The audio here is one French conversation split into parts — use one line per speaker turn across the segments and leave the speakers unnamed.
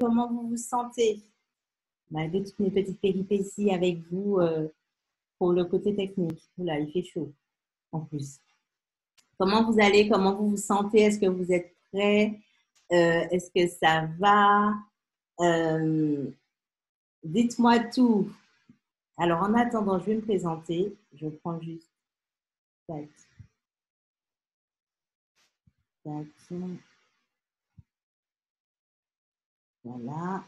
Comment vous vous sentez? Malgré toutes mes petites péripéties avec vous pour le côté technique. Oula, il fait chaud en plus. Comment vous allez? Comment vous vous sentez? Est-ce que vous êtes prêts? Est-ce que ça va? Dites-moi tout. Alors, en attendant, je vais me présenter. Je prends juste... Tac, tac. Voilà.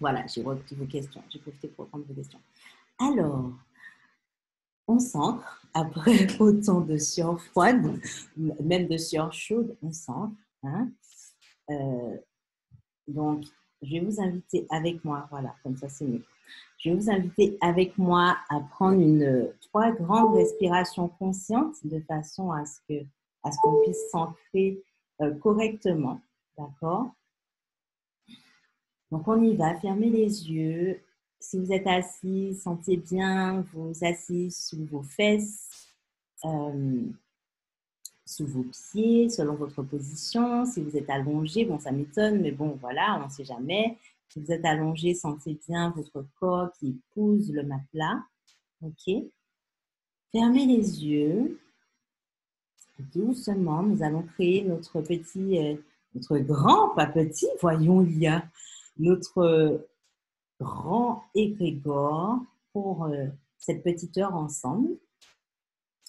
Voilà, j'ai repris vos questions. J'ai profité pour prendre vos questions. Alors, on s'ancre, après autant de sueur froide, même de sueur chaude, on s'ancre. Hein. Donc, je vais vous inviter avec moi, voilà, comme ça c'est mieux. Je vais vous inviter avec moi à prendre 3 grandes respirations conscientes de façon à ce qu'on puisse s'ancrer correctement. D'accord? Donc, on y va. Fermez les yeux. Si vous êtes assis, sentez bien vos assises sous vos fesses, sous vos pieds, selon votre position. Si vous êtes allongé, bon, ça m'étonne, mais bon, voilà, on ne sait jamais. Si vous êtes allongé, sentez bien votre corps qui épouse le matelas. OK? Fermez les yeux. Doucement, nous allons créer notre grand, pas petit, voyons Lia, notre grand égrégore pour cette petite heure ensemble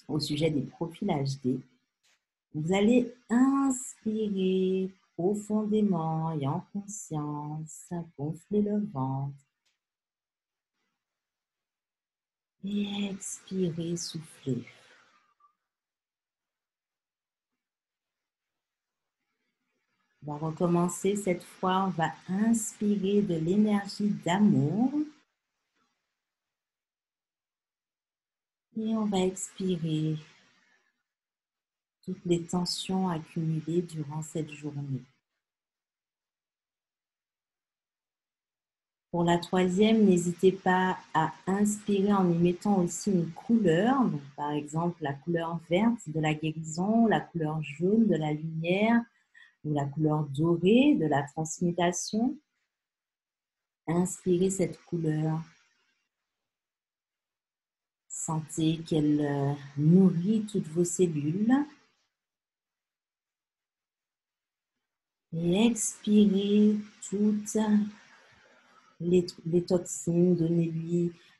au sujet des profils HD. Vous allez inspirer profondément et en conscience, gonfler le ventre. Et expirer, souffler. On va recommencer cette fois. On va inspirer de l'énergie d'amour. Et on va expirer toutes les tensions accumulées durant cette journée. Pour la troisième, n'hésitez pas à inspirer en y mettant aussi une couleur. Donc, par exemple, la couleur verte de la guérison, la couleur jaune de la lumière ou la couleur dorée de la transmutation. Inspirez cette couleur. Sentez qu'elle nourrit toutes vos cellules. Et expirez toutes les toxines,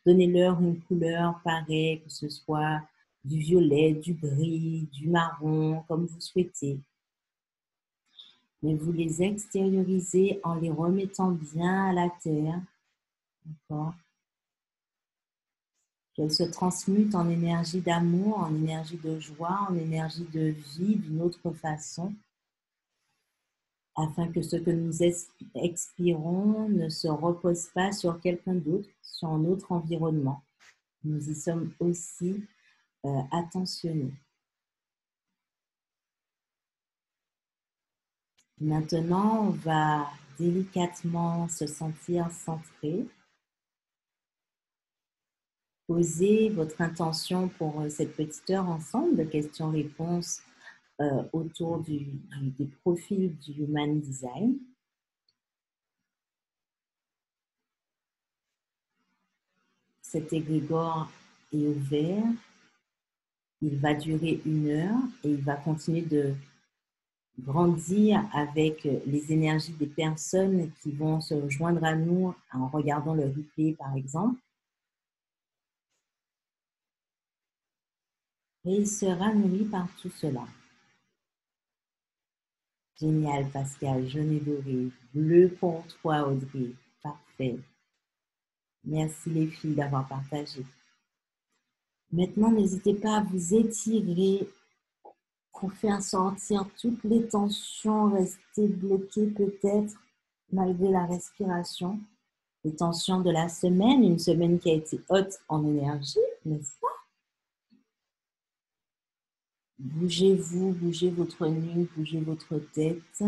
donnez-leur une couleur pareille, que ce soit du violet, du gris, du marron, comme vous souhaitez. Mais vous les extériorisez en les remettant bien à la terre. D'accord? Qu'elles se transmutent en énergie d'amour, en énergie de joie, en énergie de vie d'une autre façon, afin que ce que nous expirons ne se repose pas sur quelqu'un d'autre, sur un autre environnement. Nous y sommes aussi attentionnés. Maintenant, on va délicatement se sentir centré. Posez votre intention pour cette petite heure ensemble de questions-réponses autour des profils du Human Design. Cet égrégore est ouvert. Il va durer 1 heure et il va continuer de grandir avec les énergies des personnes qui vont se joindre à nous en regardant le replay, par exemple. Et il sera nourri par tout cela. Génial, Pascal, jaune et doré. Bleu pour toi, Audrey. Parfait. Merci les filles d'avoir partagé. Maintenant, n'hésitez pas à vous étirer pour faire sortir toutes les tensions restées bloquées peut-être malgré la respiration. Les tensions de la semaine, une semaine qui a été haute en énergie, n'est-ce pas? Bougez-vous, bougez votre nuque, bougez votre tête.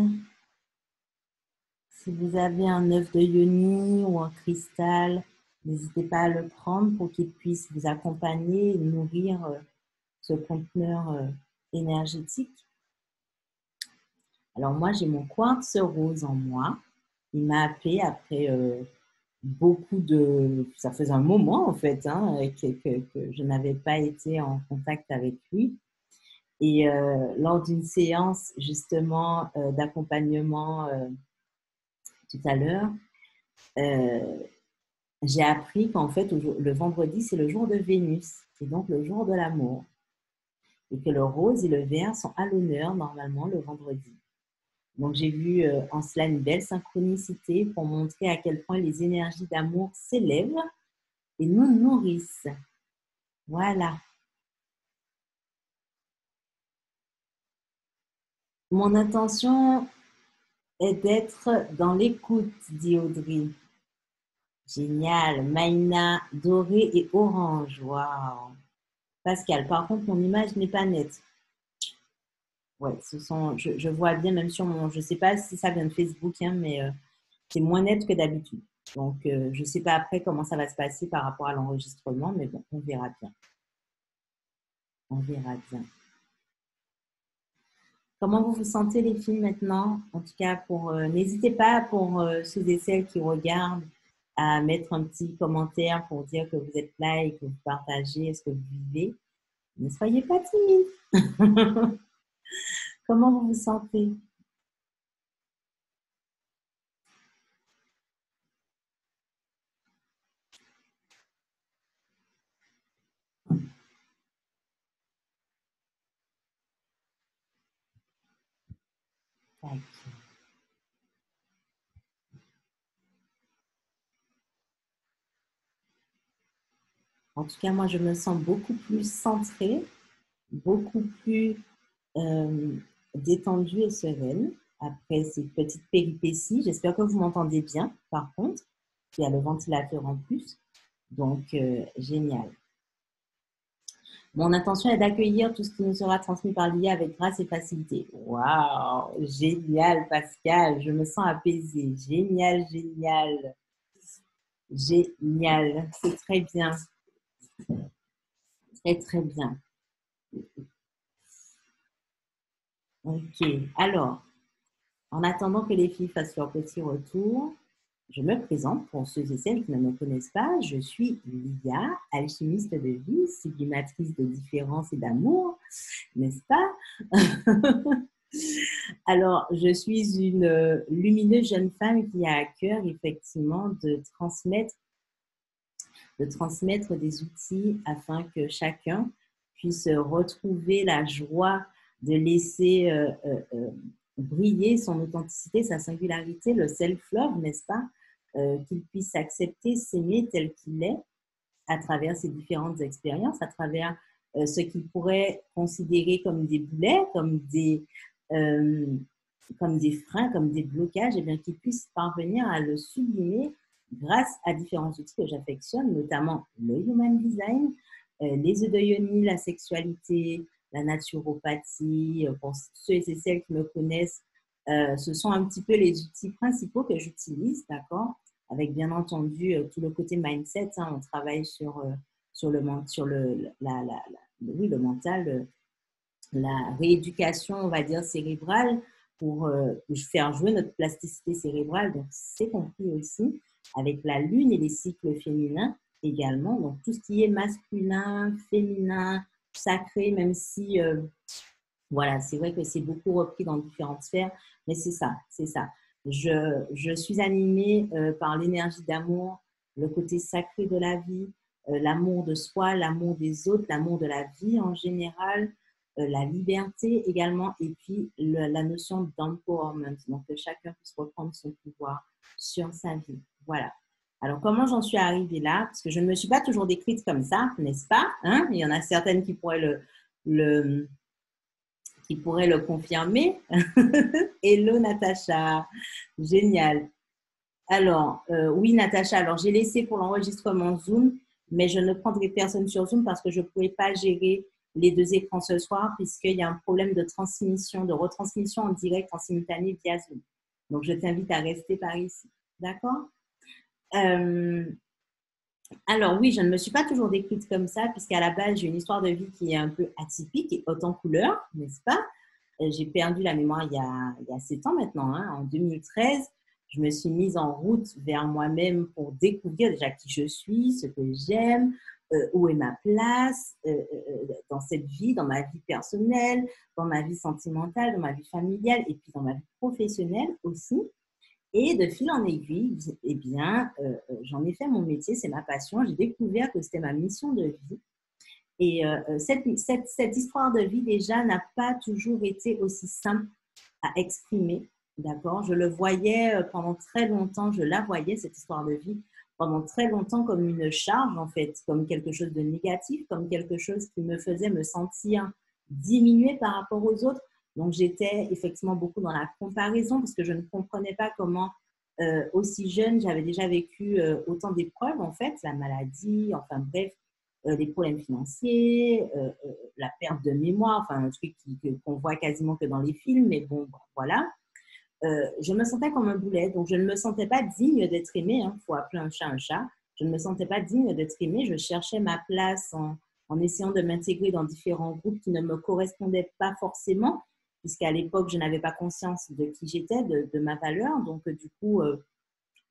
Si vous avez un œuf de yoni ou un cristal, n'hésitez pas à le prendre pour qu'il puisse vous accompagner et nourrir ce conteneur énergétique. Alors moi, j'ai mon quartz rose en moi. Il m'a appelé après beaucoup de... Ça faisait un moment, en fait, hein, que je n'avais pas été en contact avec lui. Et lors d'une séance, justement, d'accompagnement tout à l'heure, euh, j'ai appris qu'en fait, le vendredi, c'est le jour de Vénus, et donc le jour de l'amour. Et que le rose et le vert sont à l'honneur, normalement, le vendredi. Donc, j'ai vu en cela une belle synchronicité pour montrer à quel point les énergies d'amour s'élèvent et nous nourrissent. Voilà. Mon intention est d'être dans l'écoute, dit Audrey. Génial. Maïna, doré et orange. Waouh. Pascal, par contre, mon image n'est pas nette. Ouais, je vois bien, même sur mon, je ne sais pas si ça vient de Facebook, hein, mais c'est moins net que d'habitude. Donc, je ne sais pas après comment ça va se passer par rapport à l'enregistrement, mais bon, on verra bien. On verra bien. Comment vous vous sentez les filles maintenant? En tout cas, n'hésitez pas pour ceux et celles qui regardent à mettre un petit commentaire pour dire que vous êtes là et que vous partagez ce que vous vivez. Ne soyez pas timide. Comment vous vous sentez? Tac. En tout cas, moi, je me sens beaucoup plus centrée, beaucoup plus euh, détendue et sereine après ces petites péripéties. J'espère que vous m'entendez bien, par contre. Il y a le ventilateur en plus. Donc, génial. Mon intention est d'accueillir tout ce qui nous sera transmis par l'IA avec grâce et facilité. Waouh, génial, Pascal. Je me sens apaisée. Génial, génial. Génial. C'est très bien. Très, très bien. Ok. Alors, en attendant que les filles fassent leur petit retour, je me présente pour ceux et celles qui ne me connaissent pas. Je suis Lia, alchimiste de vie, sublimatrice de différence et d'amour, n'est-ce pas? Alors, je suis une lumineuse jeune femme qui a à cœur effectivement de transmettre des outils afin que chacun puisse retrouver la joie de laisser briller son authenticité, sa singularité, le self-love, n'est-ce pas? Qu'il puisse s'accepter, s'aimer tel qu'il est à travers ses différentes expériences, à travers ce qu'il pourrait considérer comme des boulets, euh, comme des freins, comme des blocages, et bien qu'il puisse parvenir à le sublimer grâce à différents outils que j'affectionne, notamment le human design, les œufs de yoni, la sexualité, la naturopathie. Pour ceux et celles qui me connaissent, ce sont un petit peu les outils principaux que j'utilise, d'accord? Avec bien entendu tout le côté mindset. Hein, on travaille sur oui, le mental, la rééducation, on va dire, cérébrale pour faire jouer notre plasticité cérébrale. Donc, c'est compris aussi avec la lune et les cycles féminins également. Donc, tout ce qui est masculin, féminin, sacré, même si, voilà, c'est vrai que c'est beaucoup repris dans différentes sphères, mais c'est ça, c'est ça. Je suis animée par l'énergie d'amour, le côté sacré de la vie, l'amour de soi, l'amour des autres, l'amour de la vie en général, la liberté également, et puis la notion d'empowerment, donc que chacun puisse reprendre son pouvoir sur sa vie. Voilà. Alors, comment j'en suis arrivée là? Parce que je ne me suis pas toujours décrite comme ça, n'est-ce pas? Hein? Il y en a certaines le, qui pourrait le confirmer. Hello Natacha, génial. Alors, oui Natacha, alors j'ai laissé pour l'enregistrement Zoom, mais je ne prendrai personne sur Zoom parce que je ne pouvais pas gérer les deux écrans ce soir puisqu'il y a un problème de transmission, de retransmission en direct, en simultané via Zoom. Donc, je t'invite à rester par ici. D'accord? euh, Alors oui, je ne me suis pas toujours décrite comme ça puisqu'à la base, j'ai une histoire de vie qui est un peu atypique et haute en couleur, n'est-ce pas? J'ai perdu la mémoire il y a 7 ans maintenant. Hein. En 2013, je me suis mise en route vers moi-même pour découvrir déjà qui je suis, ce que j'aime, où est ma place dans cette vie, dans ma vie personnelle, dans ma vie sentimentale, dans ma vie familiale et puis dans ma vie professionnelle aussi. Et de fil en aiguille, eh bien, j'en ai fait mon métier, c'est ma passion. J'ai découvert que c'était ma mission de vie. Et cette histoire de vie, déjà, n'a pas toujours été aussi simple à exprimer. D'accord? Je le voyais pendant très longtemps, je la voyais, cette histoire de vie, pendant très longtemps comme une charge, en fait, comme quelque chose de négatif, comme quelque chose qui me faisait me sentir diminuée par rapport aux autres. Donc, j'étais effectivement beaucoup dans la comparaison parce que je ne comprenais pas comment, aussi jeune, j'avais déjà vécu autant d'épreuves, en fait, la maladie, enfin bref, les problèmes financiers, la perte de mémoire, enfin un truc qu'on voit quasiment que dans les films, mais bon, voilà. Je me sentais comme un boulet, donc je ne me sentais pas digne d'être aimée, il faut appeler un chat un chat. Je ne me sentais pas digne d'être aimée, je cherchais ma place en essayant de m'intégrer dans différents groupes qui ne me correspondaient pas forcément, puisqu'à l'époque, je n'avais pas conscience de qui j'étais, de ma valeur, donc du coup,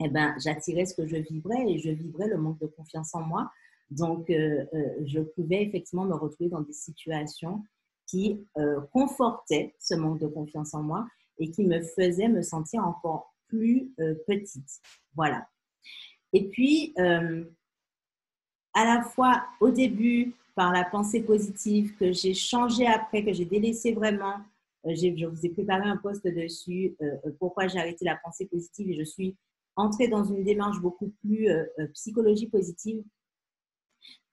eh ben, j'attirais ce que je vibrais et je vibrais le manque de confiance en moi. Donc, je pouvais effectivement me retrouver dans des situations qui confortaient ce manque de confiance en moi et qui me faisaient me sentir encore plus petite. Voilà. Et puis, à la fois au début, par la pensée positive, que j'ai changé après, que j'ai délaissé vraiment, je vous ai préparé un post dessus, pourquoi j'ai arrêté la pensée positive et je suis entrée dans une démarche beaucoup plus psychologie positive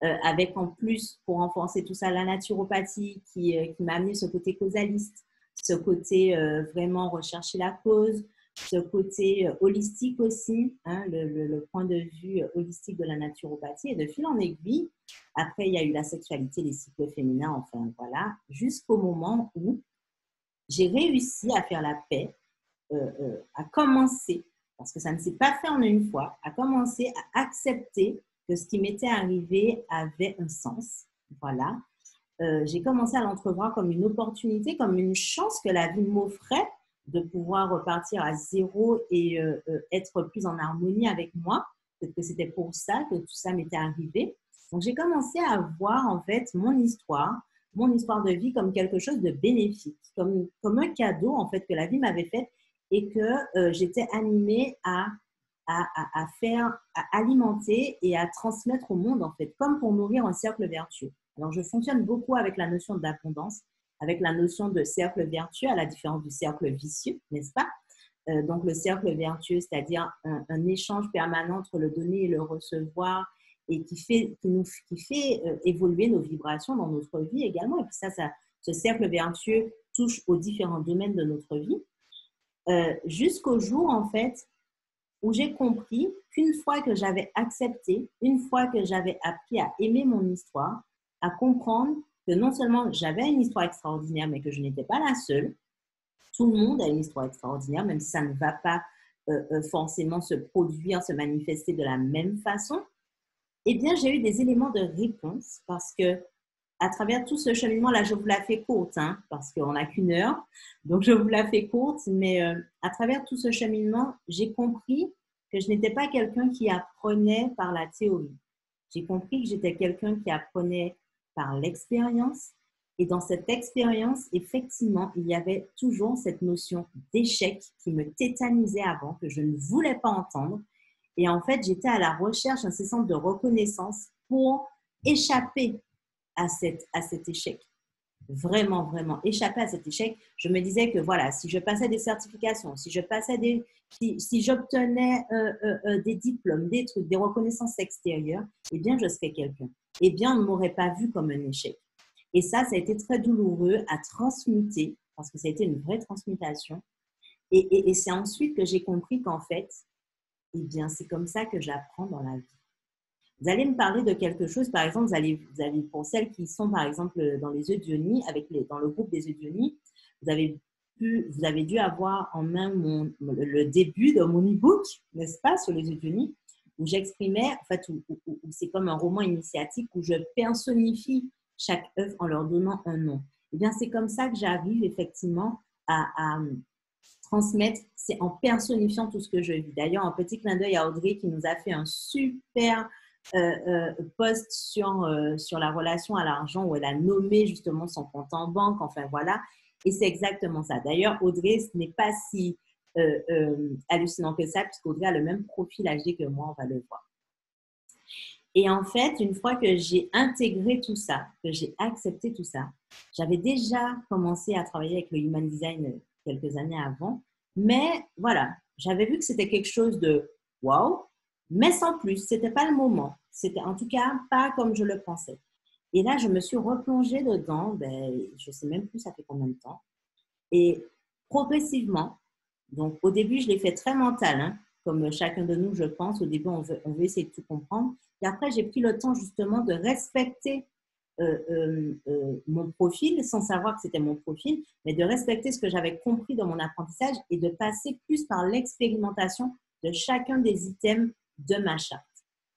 avec en plus, pour renforcer tout ça, la naturopathie qui m'a amené ce côté causaliste, ce côté vraiment rechercher la cause, ce côté holistique aussi, hein, le point de vue holistique de la naturopathie. Et de fil en aiguille, après, il y a eu la sexualité, les cycles féminins, enfin voilà, jusqu'au moment où j'ai réussi à faire la paix, à commencer, parce que ça ne s'est pas fait en une fois, à commencer à accepter que ce qui m'était arrivé avait un sens. Voilà. J'ai commencé à l'entrevoir comme une opportunité, comme une chance que la vie m'offrait de pouvoir repartir à zéro et être plus en harmonie avec moi. Peut-être que c'était pour ça que tout ça m'était arrivé. Donc, j'ai commencé à voir en fait mon histoire de vie comme quelque chose de bénéfique, comme un cadeau en fait que la vie m'avait fait et que j'étais animée à faire, à alimenter et à transmettre au monde en fait, comme pour nourrir un cercle vertueux. Alors, je fonctionne beaucoup avec la notion d'abondance, avec la notion de cercle vertueux, à la différence du cercle vicieux, n'est-ce pas? Donc, le cercle vertueux, c'est-à-dire un échange permanent entre le donner et le recevoir et qui fait évoluer nos vibrations dans notre vie également. Et puis ce cercle vertueux touche aux différents domaines de notre vie. Jusqu'au jour, en fait, où j'ai compris qu'une fois que j'avais accepté, une fois que j'avais appris à aimer mon histoire, à comprendre que non seulement j'avais une histoire extraordinaire, mais que je n'étais pas la seule. Tout le monde a une histoire extraordinaire, même si ça ne va pas forcément se produire, se manifester de la même façon. Eh bien, j'ai eu des éléments de réponse parce que à travers tout ce cheminement, là, je vous la fais courte, hein, parce qu'on n'a qu'une heure, donc je vous la fais courte, mais à travers tout ce cheminement, j'ai compris que je n'étais pas quelqu'un qui apprenait par la théorie. J'ai compris que j'étais quelqu'un qui apprenait par l'expérience. Et dans cette expérience, effectivement, il y avait toujours cette notion d'échec qui me tétanisait avant, que je ne voulais pas entendre. Et en fait, j'étais à la recherche incessante de reconnaissance pour échapper à cet échec. Vraiment, vraiment, échapper à cet échec. Je me disais que voilà, si je passais des certifications, si j'obtenais des diplômes, des trucs, des reconnaissances extérieures, eh bien, je serais quelqu'un. Eh bien, on ne m'aurait pas vu comme un échec. Et ça a été très douloureux à transmuter, parce que ça a été une vraie transmutation. Et c'est ensuite que j'ai compris qu'en fait, eh bien, c'est comme ça que j'apprends dans la vie. Vous allez me parler de quelque chose, par exemple, vous allez pour celles qui sont, par exemple, dans les Eudionie, dans le groupe des Eudionie, vous avez dû avoir en main le début de mon e-book, n'est-ce pas, sur les Eudionie, où j'exprimais, en fait, où c'est comme un roman initiatique où je personnifie chaque œuvre en leur donnant un nom. Eh bien, c'est comme ça que j'arrive effectivement à transmettre, c'est en personnifiant tout ce que je vis. D'ailleurs, un petit clin d'œil à Audrey qui nous a fait un super post sur la relation à l'argent où elle a nommé justement son compte en banque. Enfin, voilà. Et c'est exactement ça. D'ailleurs, Audrey, ce n'est pas si hallucinant que ça, puisqu'Audrey a le même profil âgé que moi, on va le voir. Et en fait, une fois que j'ai intégré tout ça, que j'ai accepté tout ça, j'avais déjà commencé à travailler avec le Human Design quelques années avant. Mais voilà, j'avais vu que c'était quelque chose de waouh, mais sans plus. Ce n'était pas le moment. C'était en tout cas pas comme je le pensais. Et là, je me suis replongée dedans, je ne sais même plus ça fait combien de temps. Et progressivement, donc au début, je l'ai fait très mental, hein, comme chacun de nous, je pense. Au début, on veut essayer de tout comprendre. Et après, j'ai pris le temps justement de respecter mon profil, sans savoir que c'était mon profil, mais de respecter ce que j'avais compris dans mon apprentissage et de passer plus par l'expérimentation de chacun des items de ma charte.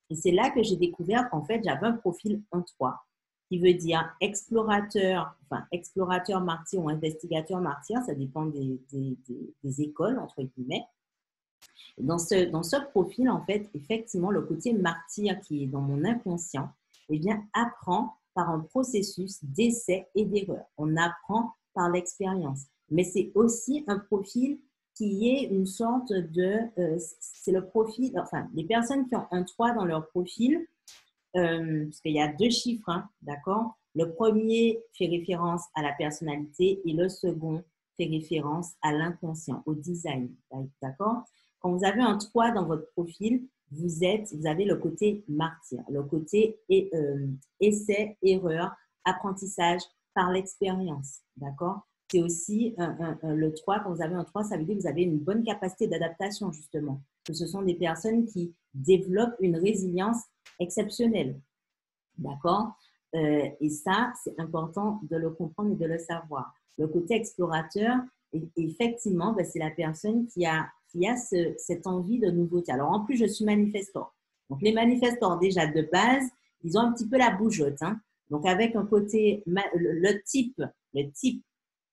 Et c'est là que j'ai découvert qu'en fait, j'avais un profil en 3, qui veut dire explorateur, enfin explorateur martyr ou investigateur martyr, ça dépend des écoles, entre guillemets. Dans ce profil, en fait, effectivement, le côté martyr qui est dans mon inconscient, eh bien, apprend par un processus d'essai et d'erreur. On apprend par l'expérience. Mais c'est aussi un profil qui est une sorte de… c'est le profil… Enfin, les personnes qui ont un 3 dans leur profil, parce qu'il y a 2 chiffres, hein, d'accord? Le premier fait référence à la personnalité et le second fait référence à l'inconscient, au design, d'accord? Quand vous avez un 3 dans votre profil, vous avez le côté martyr, le côté essai, erreur, apprentissage par l'expérience, d'accord? C'est aussi le 3, quand vous avez un 3, ça veut dire que vous avez une bonne capacité d'adaptation, justement. Que ce sont des personnes qui développent une résilience exceptionnelle, d'accord? Et ça, c'est important de le comprendre et de le savoir. Le côté explorateur, effectivement, c'est la personne qui a cette envie de nouveauté. Alors, en plus, je suis manifestor. Donc, les manifestors, déjà, de base, ils ont un petit peu la bougeotte, hein. Donc, avec un côté, le type,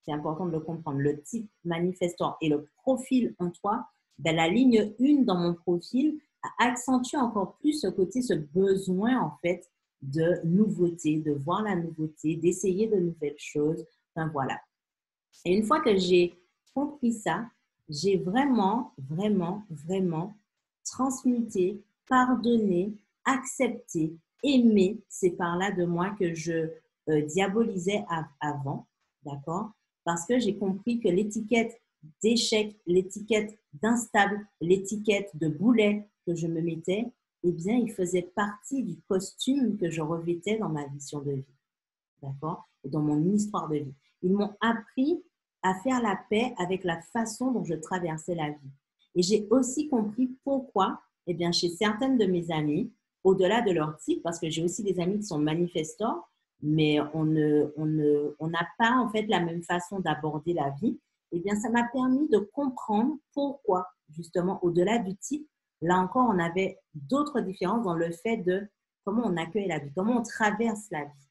c'est important de le comprendre, le type manifestor et le profil en toi, la ligne 1 dans mon profil accentue encore plus ce besoin, en fait, de nouveauté, de voir la nouveauté, d'essayer de nouvelles choses. Enfin, voilà. Et une fois que j'ai compris ça, j'ai vraiment, vraiment, vraiment transmuté, pardonné, accepté, aimé ces parts-là de moi que je diabolisais avant, d'accord? Parce que j'ai compris que l'étiquette d'échec, l'étiquette d'instable, l'étiquette de boulet que je me mettais, eh bien, il faisait partie du costume que je revêtais dans ma vision de vie, d'accord? Et dans mon histoire de vie. Ils m'ont appris à faire la paix avec la façon dont je traversais la vie. Et j'ai aussi compris pourquoi, eh bien, chez certaines de mes amies, au-delà de leur type, parce que j'ai aussi des amis qui sont manifestants, mais on n'a pas en fait la même façon d'aborder la vie, eh bien, ça m'a permis de comprendre pourquoi, justement, au-delà du type, là encore, on avait d'autres différences dans le fait de comment on accueille la vie, comment on traverse la vie.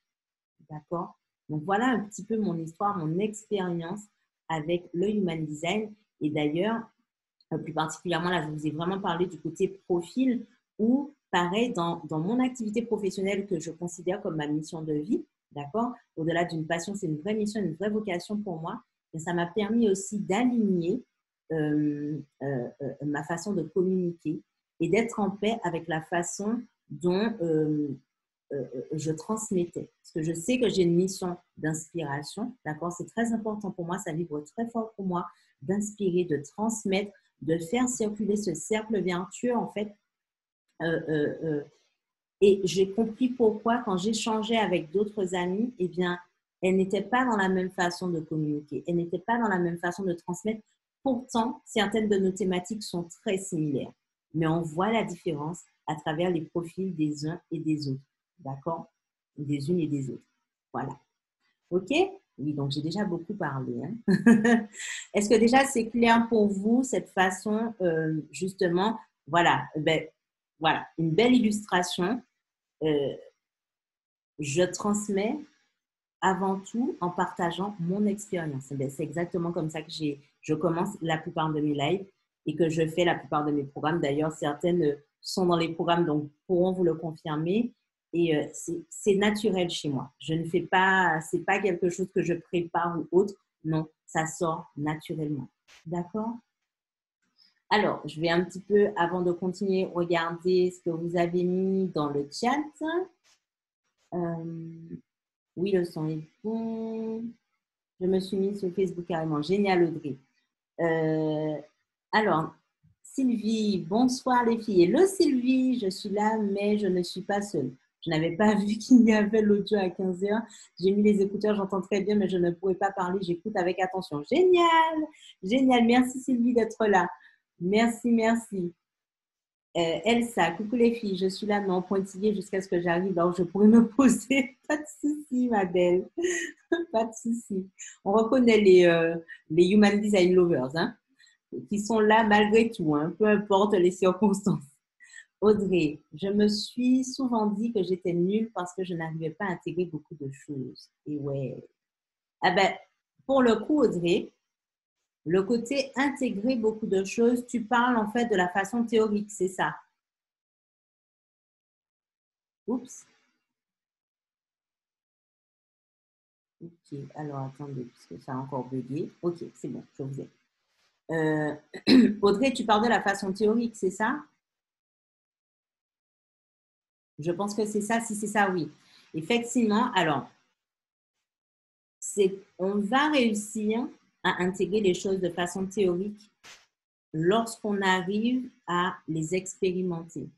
D'accord? Donc, voilà un petit peu mon histoire, mon expérience avec le Human Design. Et d'ailleurs, plus particulièrement, là, je vous ai vraiment parlé du côté profil où, pareil, dans mon activité professionnelle que je considère comme ma mission de vie, d'accord? Au-delà d'une passion, c'est une vraie mission, une vraie vocation pour moi. Et ça m'a permis aussi d'aligner ma façon de communiquer et d'être en paix avec la façon dont je transmettais. Parce que je sais que j'ai une mission d'inspiration, d'accord? C'est très important pour moi, ça vibre très fort pour moi d'inspirer, de transmettre, de faire circuler ce cercle vertueux, en fait. Et j'ai compris pourquoi, quand j'échangeais avec d'autres amis, eh bien, elles n'étaient pas dans la même façon de communiquer, elles n'étaient pas dans la même façon de transmettre. Pourtant, certaines de nos thématiques sont très similaires, mais on voit la différence à travers les profils des uns et des autres. D'accord? Des unes et des autres. Voilà. OK? Oui, donc j'ai déjà beaucoup parlé, hein. Est-ce que déjà c'est clair pour vous cette façon, justement, voilà, voilà, une belle illustration. Je transmets, avant tout en partageant mon expérience. C'est exactement comme ça que je commence la plupart de mes lives et que je fais la plupart de mes programmes. D'ailleurs, certaines sont dans les programmes, donc pourront vous le confirmer. Et c'est naturel chez moi. Je ne fais pas, c'est pas quelque chose que je prépare ou autre. Non, ça sort naturellement. D'accord? Alors, je vais un petit peu, avant de continuer, regarder ce que vous avez mis dans le chat. Oui, le son est bon. Je me suis mise sur Facebook carrément. Génial, Audrey. Alors, Sylvie, bonsoir les filles. Hello Sylvie, je suis là, mais je ne suis pas seule. Je n'avais pas vu qu'il y avait l'audio à 15 heures. J'ai mis les écouteurs, j'entends très bien, mais je ne pourrais pas parler. J'écoute avec attention. Génial, génial. Merci Sylvie d'être là. Merci, merci. Elsa, coucou les filles, je suis là, mais en pointillé jusqu'à ce que j'arrive, donc je pourrais me poser. Pas de souci, ma belle. Pas de souci. On reconnaît les Human Design Lovers, hein, qui sont là malgré tout, hein, peu importe les circonstances. Audrey, je me suis souvent dit que j'étais nulle parce que je n'arrivais pas à intégrer beaucoup de choses. Et ouais. Ah ben, pour le coup, Audrey, le côté intégrer beaucoup de choses, tu parles en fait de la façon théorique, c'est ça? Oups. Ok, alors attendez, puisque ça a encore bugué. Ok, c'est bon, je vous ai. Audrey, tu parles de la façon théorique, c'est ça? Je pense que c'est ça. Si c'est ça, oui. Effectivement, alors, on va réussir à intégrer les choses de façon théorique lorsqu'on arrive à les expérimenter.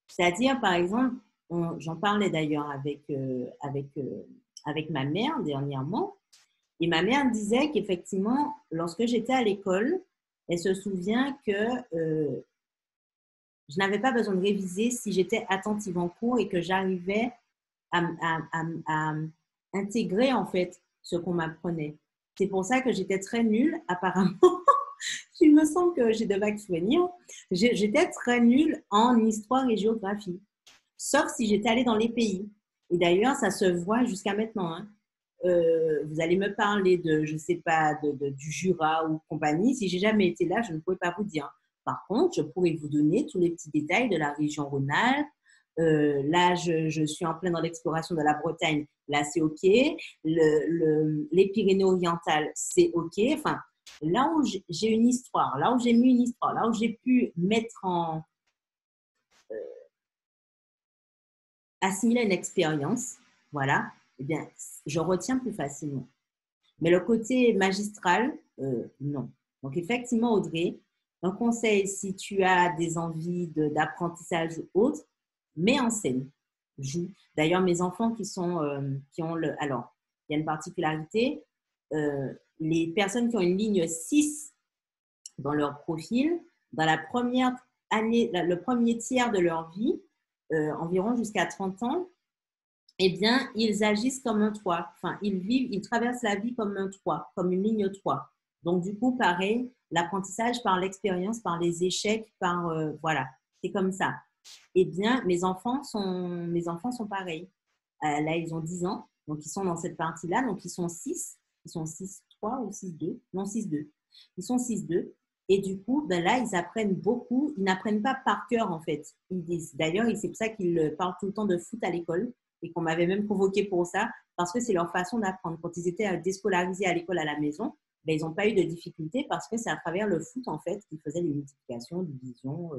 C'est-à-dire, par exemple, j'en parlais d'ailleurs avec ma mère dernièrement, et ma mère disait qu'effectivement, lorsque j'étais à l'école, elle se souvient que je n'avais pas besoin de réviser si j'étais attentive en cours et que j'arrivais à intégrer en fait ce qu'on m'apprenait. C'est pour ça que j'étais très nulle, apparemment. Il me semble que j'ai de vagues souvenirs. J'étais très nulle en histoire et géographie, sauf si j'étais allée dans les pays. Et d'ailleurs, ça se voit jusqu'à maintenant. Hein. Vous allez me parler de, je ne sais pas, du Jura ou compagnie. Si j'ai jamais été là, je ne pourrais pas vous dire. Par contre, je pourrais vous donner tous les petits détails de la région Rhône-Alpes. Là, je suis en plein dans l'exploration de la Bretagne. Là, c'est OK. Les Pyrénées-Orientales, c'est OK. Enfin, là où j'ai une histoire, là où j'ai mis une histoire, là où j'ai pu mettre en assimiler une expérience, voilà, eh bien, je retiens plus facilement. Mais le côté magistral, non. Donc, effectivement, Audrey, un conseil, si tu as des envies d'apprentissage ou autre, mets en scène, joue. D'ailleurs, mes enfants qui ont le… Alors, il y a une particularité, les personnes qui ont une ligne 6 dans leur profil, dans la première année, le premier tiers de leur vie, environ jusqu'à 30 ans, eh bien, ils agissent comme un 3. Enfin, ils traversent la vie comme un 3, comme une ligne 3. Donc, du coup, pareil, l'apprentissage par l'expérience, par les échecs, voilà, c'est comme ça. Eh bien, mes enfants sont pareils. Là, ils ont 10 ans, donc ils sont dans cette partie-là. Donc, ils sont 6. Ils sont 6-3 ou 6-2. Non, 6-2. Ils sont 6-2. Et du coup, ben là, ils apprennent beaucoup. Ils n'apprennent pas par cœur, en fait. D'ailleurs, c'est pour ça qu'ils parlent tout le temps de foot à l'école et qu'on m'avait même convoqué pour ça, parce que c'est leur façon d'apprendre. Quand ils étaient déscolarisés à l'école à la maison, ben, ils n'ont pas eu de difficultés parce que c'est à travers le foot, en fait, qu'ils faisaient les multiplications, divisions,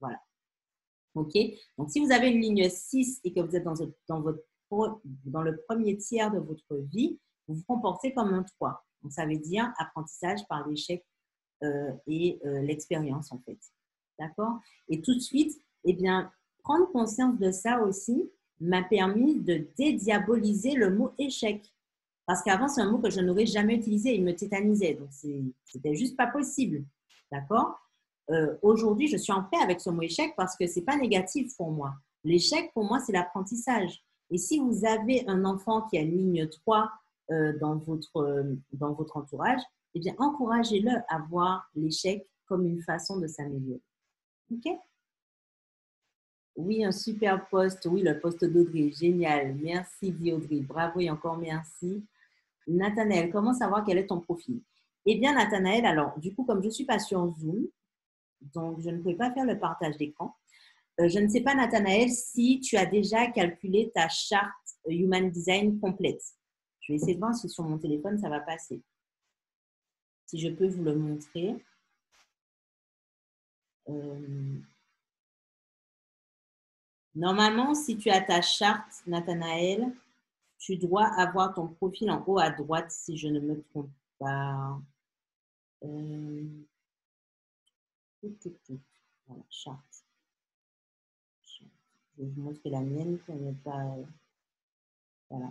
voilà. OK? Donc, si vous avez une ligne 6 et que vous êtes dans le premier tiers de votre vie, vous vous comportez comme un 3. Donc, ça veut dire apprentissage par l'échec et l'expérience, en fait. D'accord? Et tout de suite, eh bien, prendre conscience de ça aussi m'a permis de dédiaboliser le mot échec. Parce qu'avant, c'est un mot que je n'aurais jamais utilisé. Il me tétanisait. Donc, c'était juste pas possible. D'accord? Aujourd'hui, je suis en paix avec ce mot échec parce que ce n'est pas négatif pour moi. L'échec, pour moi, c'est l'apprentissage. Et si vous avez un enfant qui a une ligne 3 dans votre entourage, eh bien, encouragez-le à voir l'échec comme une façon de s'améliorer. OK? Oui, un super post. Oui, le post d'Audrey. Génial. Merci, dit Audrey. Bravo et encore merci. Nathanaël, comment savoir quel est ton profil? Eh bien, Nathanaël, alors, du coup, comme je ne suis pas sur Zoom, donc je ne peux pas faire le partage d'écran. Je ne sais pas, Nathanaël, si tu as déjà calculé ta charte Human Design complète. Je vais essayer de voir si sur mon téléphone, ça va passer. Si je peux vous le montrer. Normalement, si tu as ta charte, Nathanaël, tu dois avoir ton profil en haut à droite, si je ne me trompe pas. Voilà, charte. Je vais vous montrer la mienne, qui n'est pas. Voilà.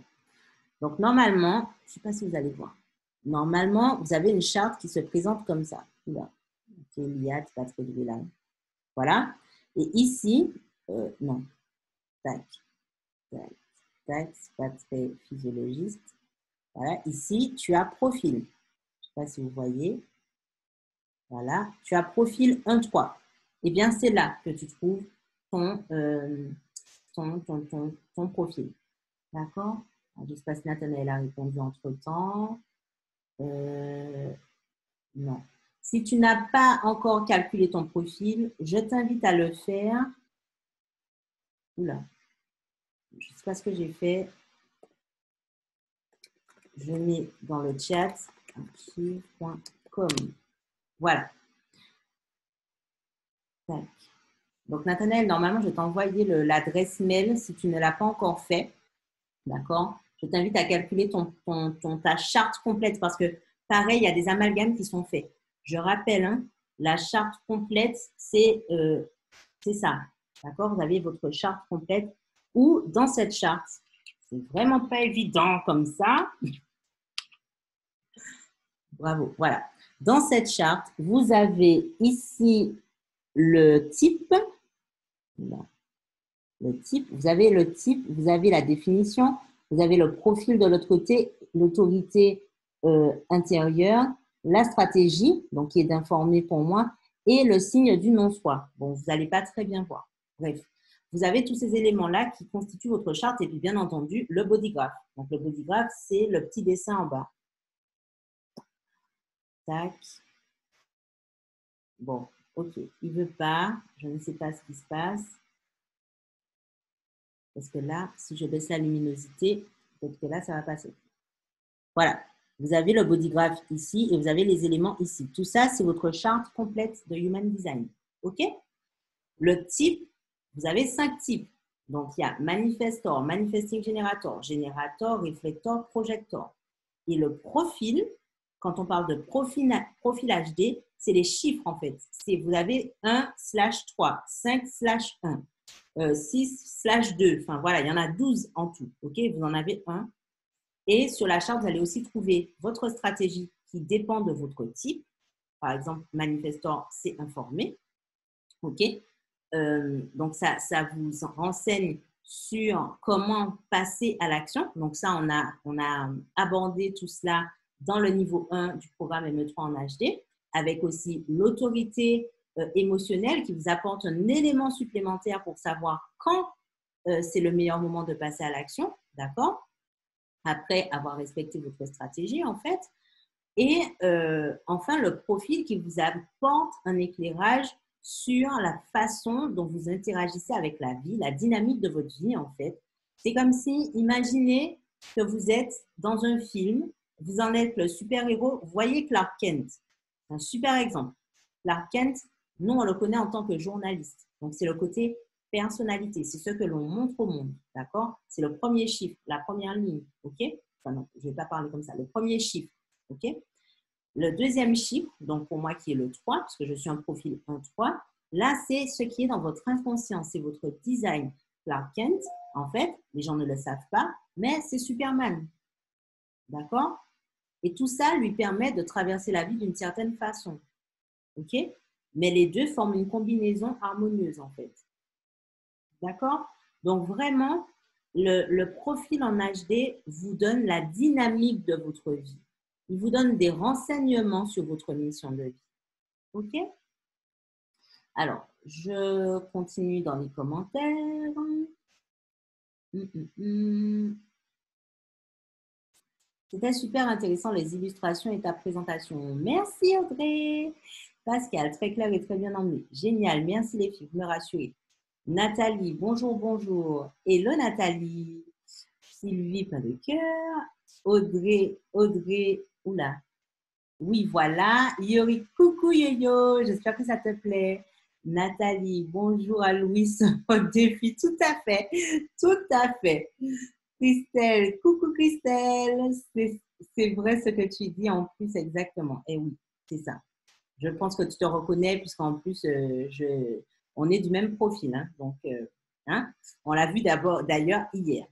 Donc, normalement, je ne sais pas si vous allez voir. Normalement, vous avez une charte qui se présente comme ça. Là. Ok, l'IA, c'est pas très là. Voilà. Et ici, non. Tac, tac, tac, c'est pas très physiologiste. Voilà. Ici, tu as profil. Je ne sais pas si vous voyez. Voilà. Tu as profil 1-3. Eh bien, c'est là que tu trouves ton profil. D'accord? Je ne sais pas si Nathanaël a répondu entre-temps. Non. Si tu n'as pas encore calculé ton profil, je t'invite à le faire. Oula, je ne sais pas ce que j'ai fait. Je mets dans le chat archive.com. Voilà. Tac. Donc, Nathanaël, normalement, je vais t'envoyer l'adresse mail si tu ne l'as pas encore fait. D'accord? Je t'invite à calculer ta charte complète parce que, pareil, il y a des amalgames qui sont faits. Je rappelle, hein, la charte complète, c'est ça. D'accord? Vous avez votre charte complète ou dans cette charte, c'est vraiment pas évident comme ça. Bravo. Voilà. Dans cette charte, vous avez ici le type. Le type, vous avez le type, vous avez la définition, vous avez le profil de l'autre côté, l'autorité intérieure, la stratégie, donc qui est d'informer pour moi, et le signe du non-soi. Bon, vous n'allez pas très bien voir. Bref, vous avez tous ces éléments-là qui constituent votre charte et puis bien entendu, le bodygraph. Donc, le bodygraph, c'est le petit dessin en bas. Tac. Bon, ok. Il ne veut pas. Je ne sais pas ce qui se passe. Parce que là, si je baisse la luminosité, peut-être que là, ça va passer. Voilà. Vous avez le bodygraph ici et vous avez les éléments ici. Tout ça, c'est votre charte complète de Human Design. OK? Le type, vous avez 5 types. Donc, il y a Manifestor, Manifesting Generator, Generator, Reflector, Projector. Et le profil, quand on parle de profil HD, c'est les chiffres en fait. Vous avez 1/3, 5/1. 6/2, enfin voilà, il y en a 12 en tout, ok? Vous en avez un. Et sur la charte, vous allez aussi trouver votre stratégie qui dépend de votre type. Par exemple, manifestor, c'est informé, ok? Donc, ça vous renseigne sur comment passer à l'action. Donc, ça, on a abordé tout cela dans le niveau 1 du programme ME3 en HD, avec aussi l'autorité émotionnelle qui vous apporte un élément supplémentaire pour savoir quand c'est le meilleur moment de passer à l'action, d'accord? Après avoir respecté votre stratégie, en fait. Et enfin, le profil qui vous apporte un éclairage sur la façon dont vous interagissez avec la vie, la dynamique de votre vie, en fait. C'est comme si, imaginez que vous êtes dans un film, vous en êtes le super-héros, vous voyez Clark Kent. Un super exemple. Clark Kent, nous, on le connaît en tant que journaliste. Donc, c'est le côté personnalité. C'est ce que l'on montre au monde. D'accord? C'est le premier chiffre, la première ligne. OK? Enfin, non, je ne vais pas parler comme ça. Le premier chiffre. OK? Le deuxième chiffre, donc pour moi qui est le 3, parce que je suis un profil 1-3, là, c'est ce qui est dans votre inconscient. C'est votre design. Clark Kent, en fait, les gens ne le savent pas, mais c'est Superman. D'accord? Et tout ça lui permet de traverser la vie d'une certaine façon. OK? Mais les deux forment une combinaison harmonieuse, en fait. D'accord? Donc, vraiment, le profil en HD vous donne la dynamique de votre vie. Il vous donne des renseignements sur votre mission de vie. OK? Alors, je continue dans les commentaires. C'était super intéressant, les illustrations et ta présentation. Merci Audrey. Pascal, très clair et très bien emmené. Génial, merci les filles, vous me rassurez. Nathalie, bonjour, bonjour. Hello Nathalie. Sylvie, plein de cœur. Audrey, oula. Oui, voilà. Yori, coucou yo-yo. J'espère que ça te plaît. Nathalie, bonjour à Louis au défi. Tout à fait, tout à fait. Christelle, coucou Christelle. C'est vrai ce que tu dis en plus exactement. Et oui, c'est ça. Je pense que tu te reconnais puisqu'en plus, on est du même profil. Hein, donc, hein, on l'a vu d'ailleurs hier.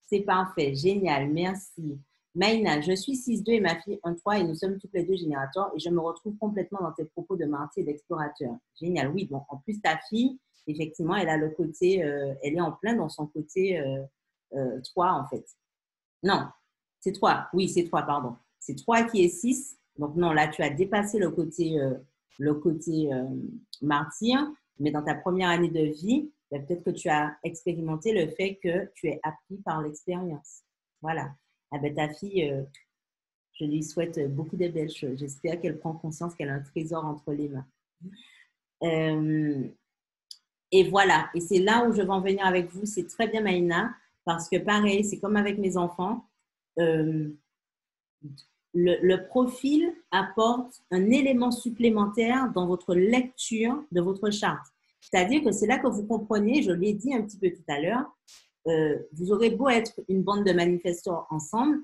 C'est parfait, génial, merci. Maïna, je suis 6-2 et ma fille 1-3 et nous sommes toutes les deux générateurs et je me retrouve complètement dans tes propos de martyr et d'explorateur. Génial, oui. Bon, en plus, ta fille, effectivement, elle a le côté, elle est en plein dans son côté 3 en fait. Non, c'est 3. Oui, c'est 3, pardon. C'est 3 qui est 6. Donc non, là, tu as dépassé le côté martyr, mais dans ta première année de vie, peut-être que tu as expérimenté le fait que tu es appris par l'expérience. Voilà. Ah ben, ta fille, je lui souhaite beaucoup de belles choses. J'espère qu'elle prend conscience qu'elle a un trésor entre les mains. Et voilà. Et c'est là où je vais en venir avec vous. C'est très bien, Maïna, parce que pareil, c'est comme avec mes enfants. Le profil apporte un élément supplémentaire dans votre lecture de votre charte. C'est-à-dire que c'est là que vous comprenez, je l'ai dit un petit peu tout à l'heure, vous aurez beau être une bande de manifestants ensemble,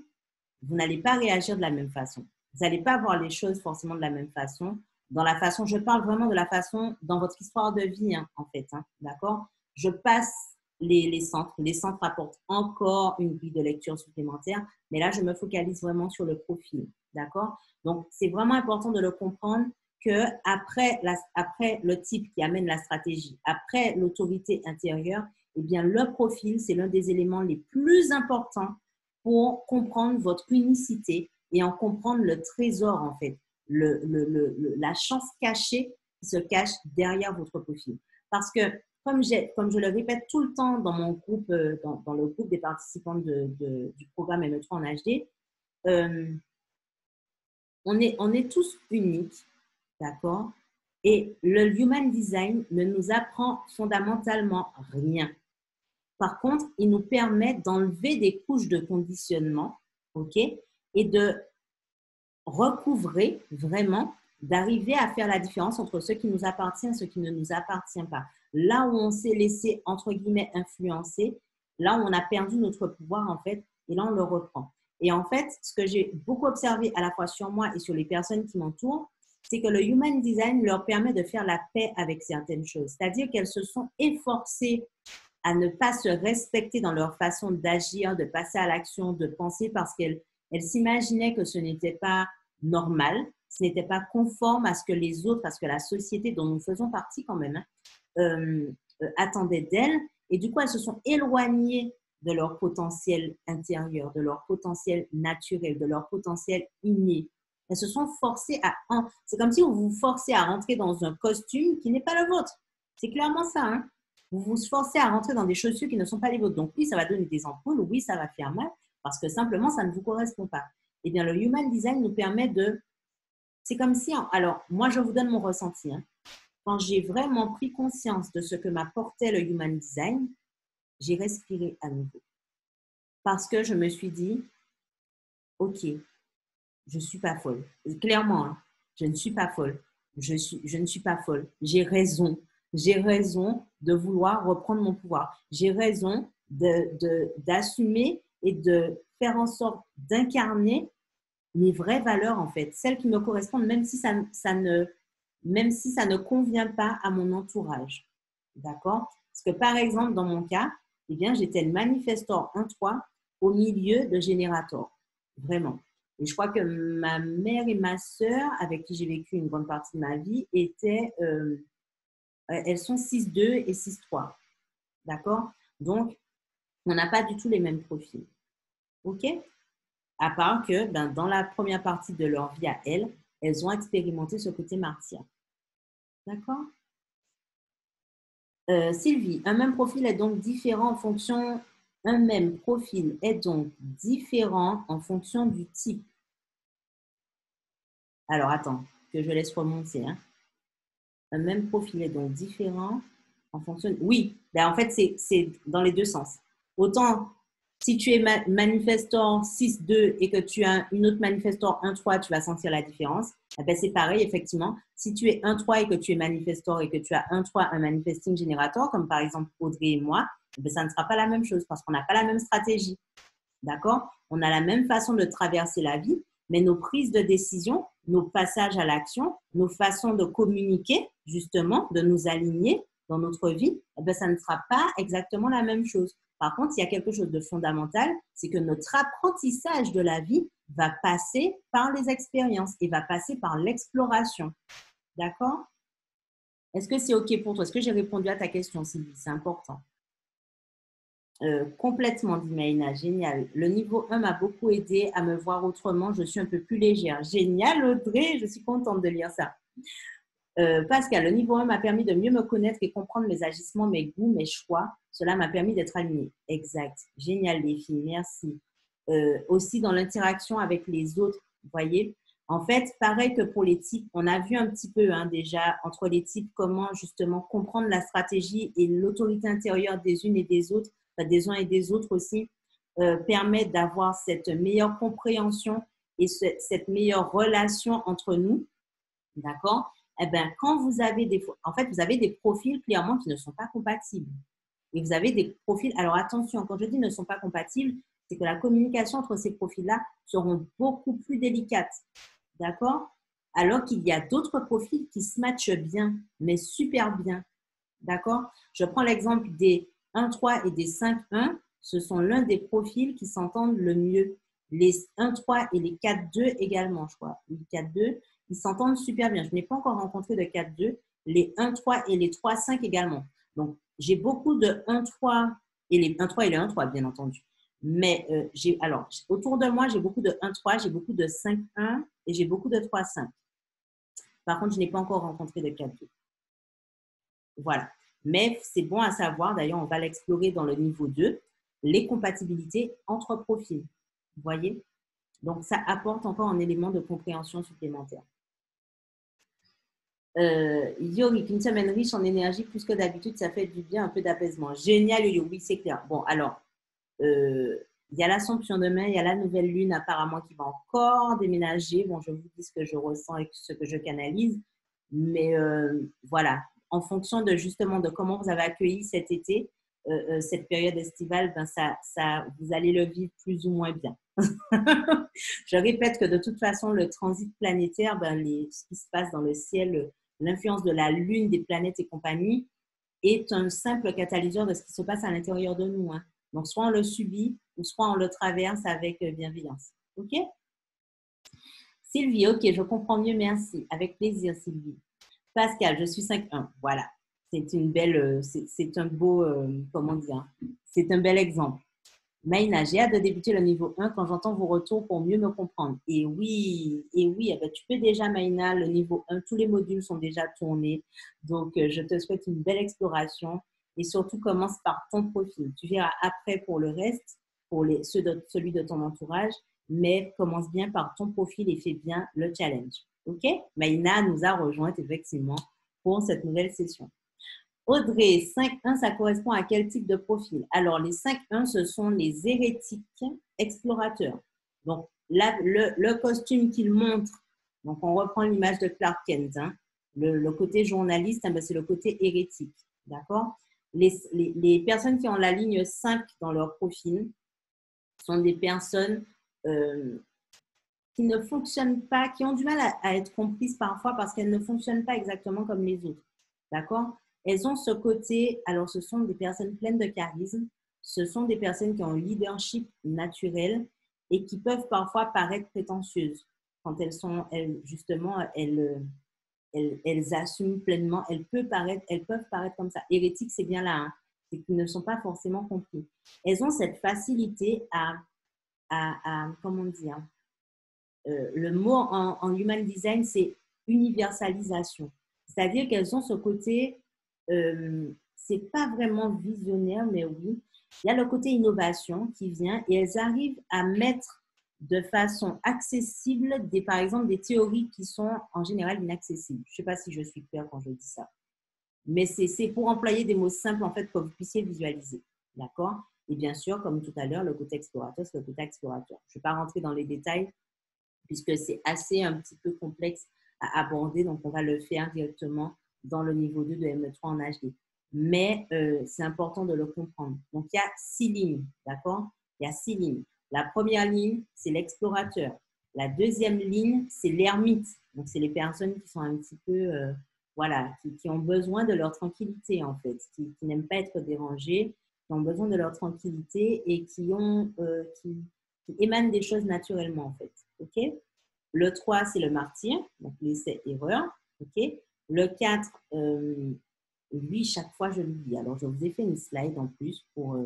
vous n'allez pas réagir de la même façon. Vous n'allez pas voir les choses forcément de la même façon. Dans la façon, je parle vraiment de la façon dans votre histoire de vie, hein, en fait. Hein, d'accord? Je passe les centres. Les centres apportent encore une grille de lecture supplémentaire, mais là, je me focalise vraiment sur le profil. D'accord? Donc, c'est vraiment important de le comprendre que après le type qui amène la stratégie, après l'autorité intérieure, eh bien, le profil, c'est l'un des éléments les plus importants pour comprendre votre unicité et en comprendre le trésor, en fait, la chance cachée qui se cache derrière votre profil. Parce que, comme je le répète tout le temps dans mon groupe, dans le groupe des participants du programme ME3 en HD, on est tous uniques, d'accord? Et le Human Design ne nous apprend fondamentalement rien. Par contre, il nous permet d'enlever des couches de conditionnement, ok, et de recouvrer vraiment, d'arriver à faire la différence entre ce qui nous appartient et ce qui ne nous appartient pas. Là où on s'est laissé, entre guillemets, influencer, là où on a perdu notre pouvoir, en fait, et là, on le reprend. Et en fait, ce que j'ai beaucoup observé à la fois sur moi et sur les personnes qui m'entourent, c'est que le Human Design leur permet de faire la paix avec certaines choses. C'est-à-dire qu'elles se sont efforcées à ne pas se respecter dans leur façon d'agir, de passer à l'action, de penser parce qu'elles s'imaginaient que ce n'était pas normal, ce n'était pas conforme à ce que les autres, à ce que la société dont nous faisons partie quand même, attendait d'elles. Et du coup, elles se sont éloignées de leur potentiel intérieur, de leur potentiel naturel, de leur potentiel inné. Elles se sont forcées à... C'est comme si vous vous forcez à rentrer dans un costume qui n'est pas le vôtre. C'est clairement ça, hein? Vous vous forcez à rentrer dans des chaussures qui ne sont pas les vôtres. Donc oui, ça va donner des ampoules, oui, ça va faire mal, parce que simplement, ça ne vous correspond pas. Eh bien, le Human Design nous permet de... C'est comme si... Alors, moi, je vous donne mon ressenti. Hein. Quand j'ai vraiment pris conscience de ce que m'apportait le Human Design, j'ai respiré à nouveau. Parce que je me suis dit, OK, je ne suis pas folle. Clairement, hein, je ne suis pas folle. Je ne suis pas folle. J'ai raison. J'ai raison de vouloir reprendre mon pouvoir. J'ai raison d'assumer et de faire en sorte d'incarner mes vraies valeurs, en fait, celles qui me correspondent, même si ça ne convient pas à mon entourage. D'accord? Parce que, par exemple, dans mon cas, eh bien, j'étais le manifestor 1-3 au milieu de générateur. Vraiment. Et je crois que ma mère et ma sœur, avec qui j'ai vécu une grande partie de ma vie, elles sont 6-2 et 6-3. D'accord? Donc, on n'a pas du tout les mêmes profils. OK? À part que dans la première partie de leur vie à elles ont expérimenté ce côté martyr. D'accord? Sylvie, un même profil est donc différent en fonction. Un même profil est donc différent en fonction du type. Alors, attends, que je laisse remonter. Hein. Un même profil est donc différent en fonction. Oui, ben, en fait, c'est dans les deux sens. Autant si tu es manifestor 6-2 et que tu as une autre manifestor 1-3, tu vas sentir la différence. Eh ben, c'est pareil, effectivement. Si tu es 1-3 et que tu es manifestor et que tu as 1-3, un manifesting générateur, comme par exemple Audrey et moi, eh ben, ça ne sera pas la même chose parce qu'on n'a pas la même stratégie. D'accord? On a la même façon de traverser la vie, mais nos prises de décision, nos passages à l'action, nos façons de communiquer, justement, de nous aligner dans notre vie, eh bien, ça ne sera pas exactement la même chose. Par contre, il y a quelque chose de fondamental, c'est que notre apprentissage de la vie va passer par les expériences et va passer par l'exploration. D'accord? Est-ce que c'est OK pour toi? Est-ce que j'ai répondu à ta question, Sylvie? C'est important. Complètement, dit Maïna, génial. Le niveau 1 m'a beaucoup aidé à me voir autrement. Je suis un peu plus légère. Génial, Audrey, je suis contente de lire ça. Pascal, le niveau 1 m'a permis de mieux me connaître et comprendre mes agissements, mes goûts, mes choix. Cela m'a permis d'être alignée. Exact. Génial, les filles, merci. Aussi dans l'interaction avec les autres, vous voyez. En fait, pareil que pour les types, on a vu un petit peu déjà entre les types comment justement comprendre la stratégie et l'autorité intérieure des unes et des autres, des uns et des autres aussi, permet d'avoir cette meilleure compréhension et cette meilleure relation entre nous. D'accord? Eh bien, quand vous avez en fait, vous avez des profils clairement qui ne sont pas compatibles. Et vous avez des profils, alors attention, quand je dis ne sont pas compatibles, c'est que la communication entre ces profils-là seront beaucoup plus délicates. D'accord? Alors qu'il y a d'autres profils qui se matchent bien, mais super bien. D'accord? Je prends l'exemple des 1-3 et des 5-1. Ce sont l'un des profils qui s'entendent le mieux. Les 1-3 et les 4-2 également, je crois. Les 4-2, ils s'entendent super bien. Je n'ai pas encore rencontré de 4-2. Les 1-3 et les 3-5 également. Donc, j'ai beaucoup de 1-3 et les 1-3 et les 1-3, bien entendu. Mais alors, autour de moi, j'ai beaucoup de 1-3, j'ai beaucoup de 5-1 et j'ai beaucoup de 3-5. Par contre, je n'ai pas encore rencontré de 4-2. Voilà. Mais c'est bon à savoir, d'ailleurs, on va l'explorer dans le niveau 2, les compatibilités entre profils. Vous voyez? Donc, ça apporte encore un élément de compréhension supplémentaire. Yorick, une semaine riche en énergie, plus que d'habitude, ça fait du bien, un peu d'apaisement. Génial, Yo, oui, c'est clair. Bon, alors, il y a l'Assomption demain, il y a la nouvelle lune apparemment qui va encore déménager. Bon, je vous dis ce que je ressens et ce que je canalise. Mais voilà, en fonction de justement de comment vous avez accueilli cet été, cette période estivale, ben vous allez le vivre plus ou moins bien. Je répète que de toute façon, le transit planétaire, ce qui se passe dans le ciel, l'influence de la Lune, des planètes et compagnie, est un simple catalyseur de ce qui se passe à l'intérieur de nous. Hein. Donc, soit on le subit, ou soit on le traverse avec bienveillance. OK? Sylvie, OK, je comprends mieux, merci. Avec plaisir, Sylvie. Pascal, je suis 5-1. Voilà. C'est une belle, c'est un beau, comment dire, c'est un bel exemple. Maïna, j'ai hâte de débuter le niveau 1 quand j'entends vos retours pour mieux me comprendre. Et oui, eh ben, tu peux déjà, Maïna, le niveau 1, tous les modules sont déjà tournés. Donc, je te souhaite une belle exploration et surtout commence par ton profil. Tu verras après pour le reste, pour celui de ton entourage, mais commence bien par ton profil et fais bien le challenge. OK? Maïna nous a rejointes effectivement pour cette nouvelle session. Audrey, 5-1, ça correspond à quel type de profil? Alors, les 5-1, ce sont les hérétiques explorateurs. Donc, là, le costume qu'il montre, donc on reprend l'image de Clark Kent, hein, le côté journaliste, hein, c'est le côté hérétique. D'accord? Les personnes qui ont la ligne 5 dans leur profil sont des personnes qui ne fonctionnent pas, qui ont du mal à être comprises parfois parce qu'elles ne fonctionnent pas exactement comme les autres. D'accord? Elles ont ce côté, alors ce sont des personnes pleines de charisme, ce sont des personnes qui ont un leadership naturel et qui peuvent parfois paraître prétentieuses quand justement, elles assument pleinement, elles peuvent paraître comme ça. Hérétiques, c'est bien là, hein, c'est qu'ils ne sont pas forcément compris. Elles ont cette facilité à comment dire, le mot en human design, c'est universalisation. C'est-à-dire qu'elles ont ce côté, c'est pas vraiment visionnaire, mais oui. Il y a le côté innovation qui vient et elles arrivent à mettre de façon accessible, par exemple, des théories qui sont en général inaccessibles. Je ne sais pas si je suis claire quand je dis ça. Mais c'est pour employer des mots simples, en fait, que vous puissiez visualiser. D'accord? Et bien sûr, comme tout à l'heure, le côté explorateur, c'est le côté explorateur. Je ne vais pas rentrer dans les détails puisque c'est assez un petit peu complexe à aborder. Donc, on va le faire directement dans le niveau 2 de ME3 en HD. Mais c'est important de le comprendre. Donc, il y a 6 lignes, d'accord? Il y a 6 lignes. La première ligne, c'est l'explorateur. La deuxième ligne, c'est l'ermite. Donc, c'est les personnes qui sont un petit peu, voilà, qui ont besoin de leur tranquillité, en fait, qui n'aiment pas être dérangées, qui ont besoin de leur tranquillité et qui émanent des choses naturellement, en fait. OK? Le 3, c'est le martyr, donc l'essai-erreur. OK? Le 4, lui, chaque fois, je l'oublie. Alors, je vous ai fait une slide en plus pour…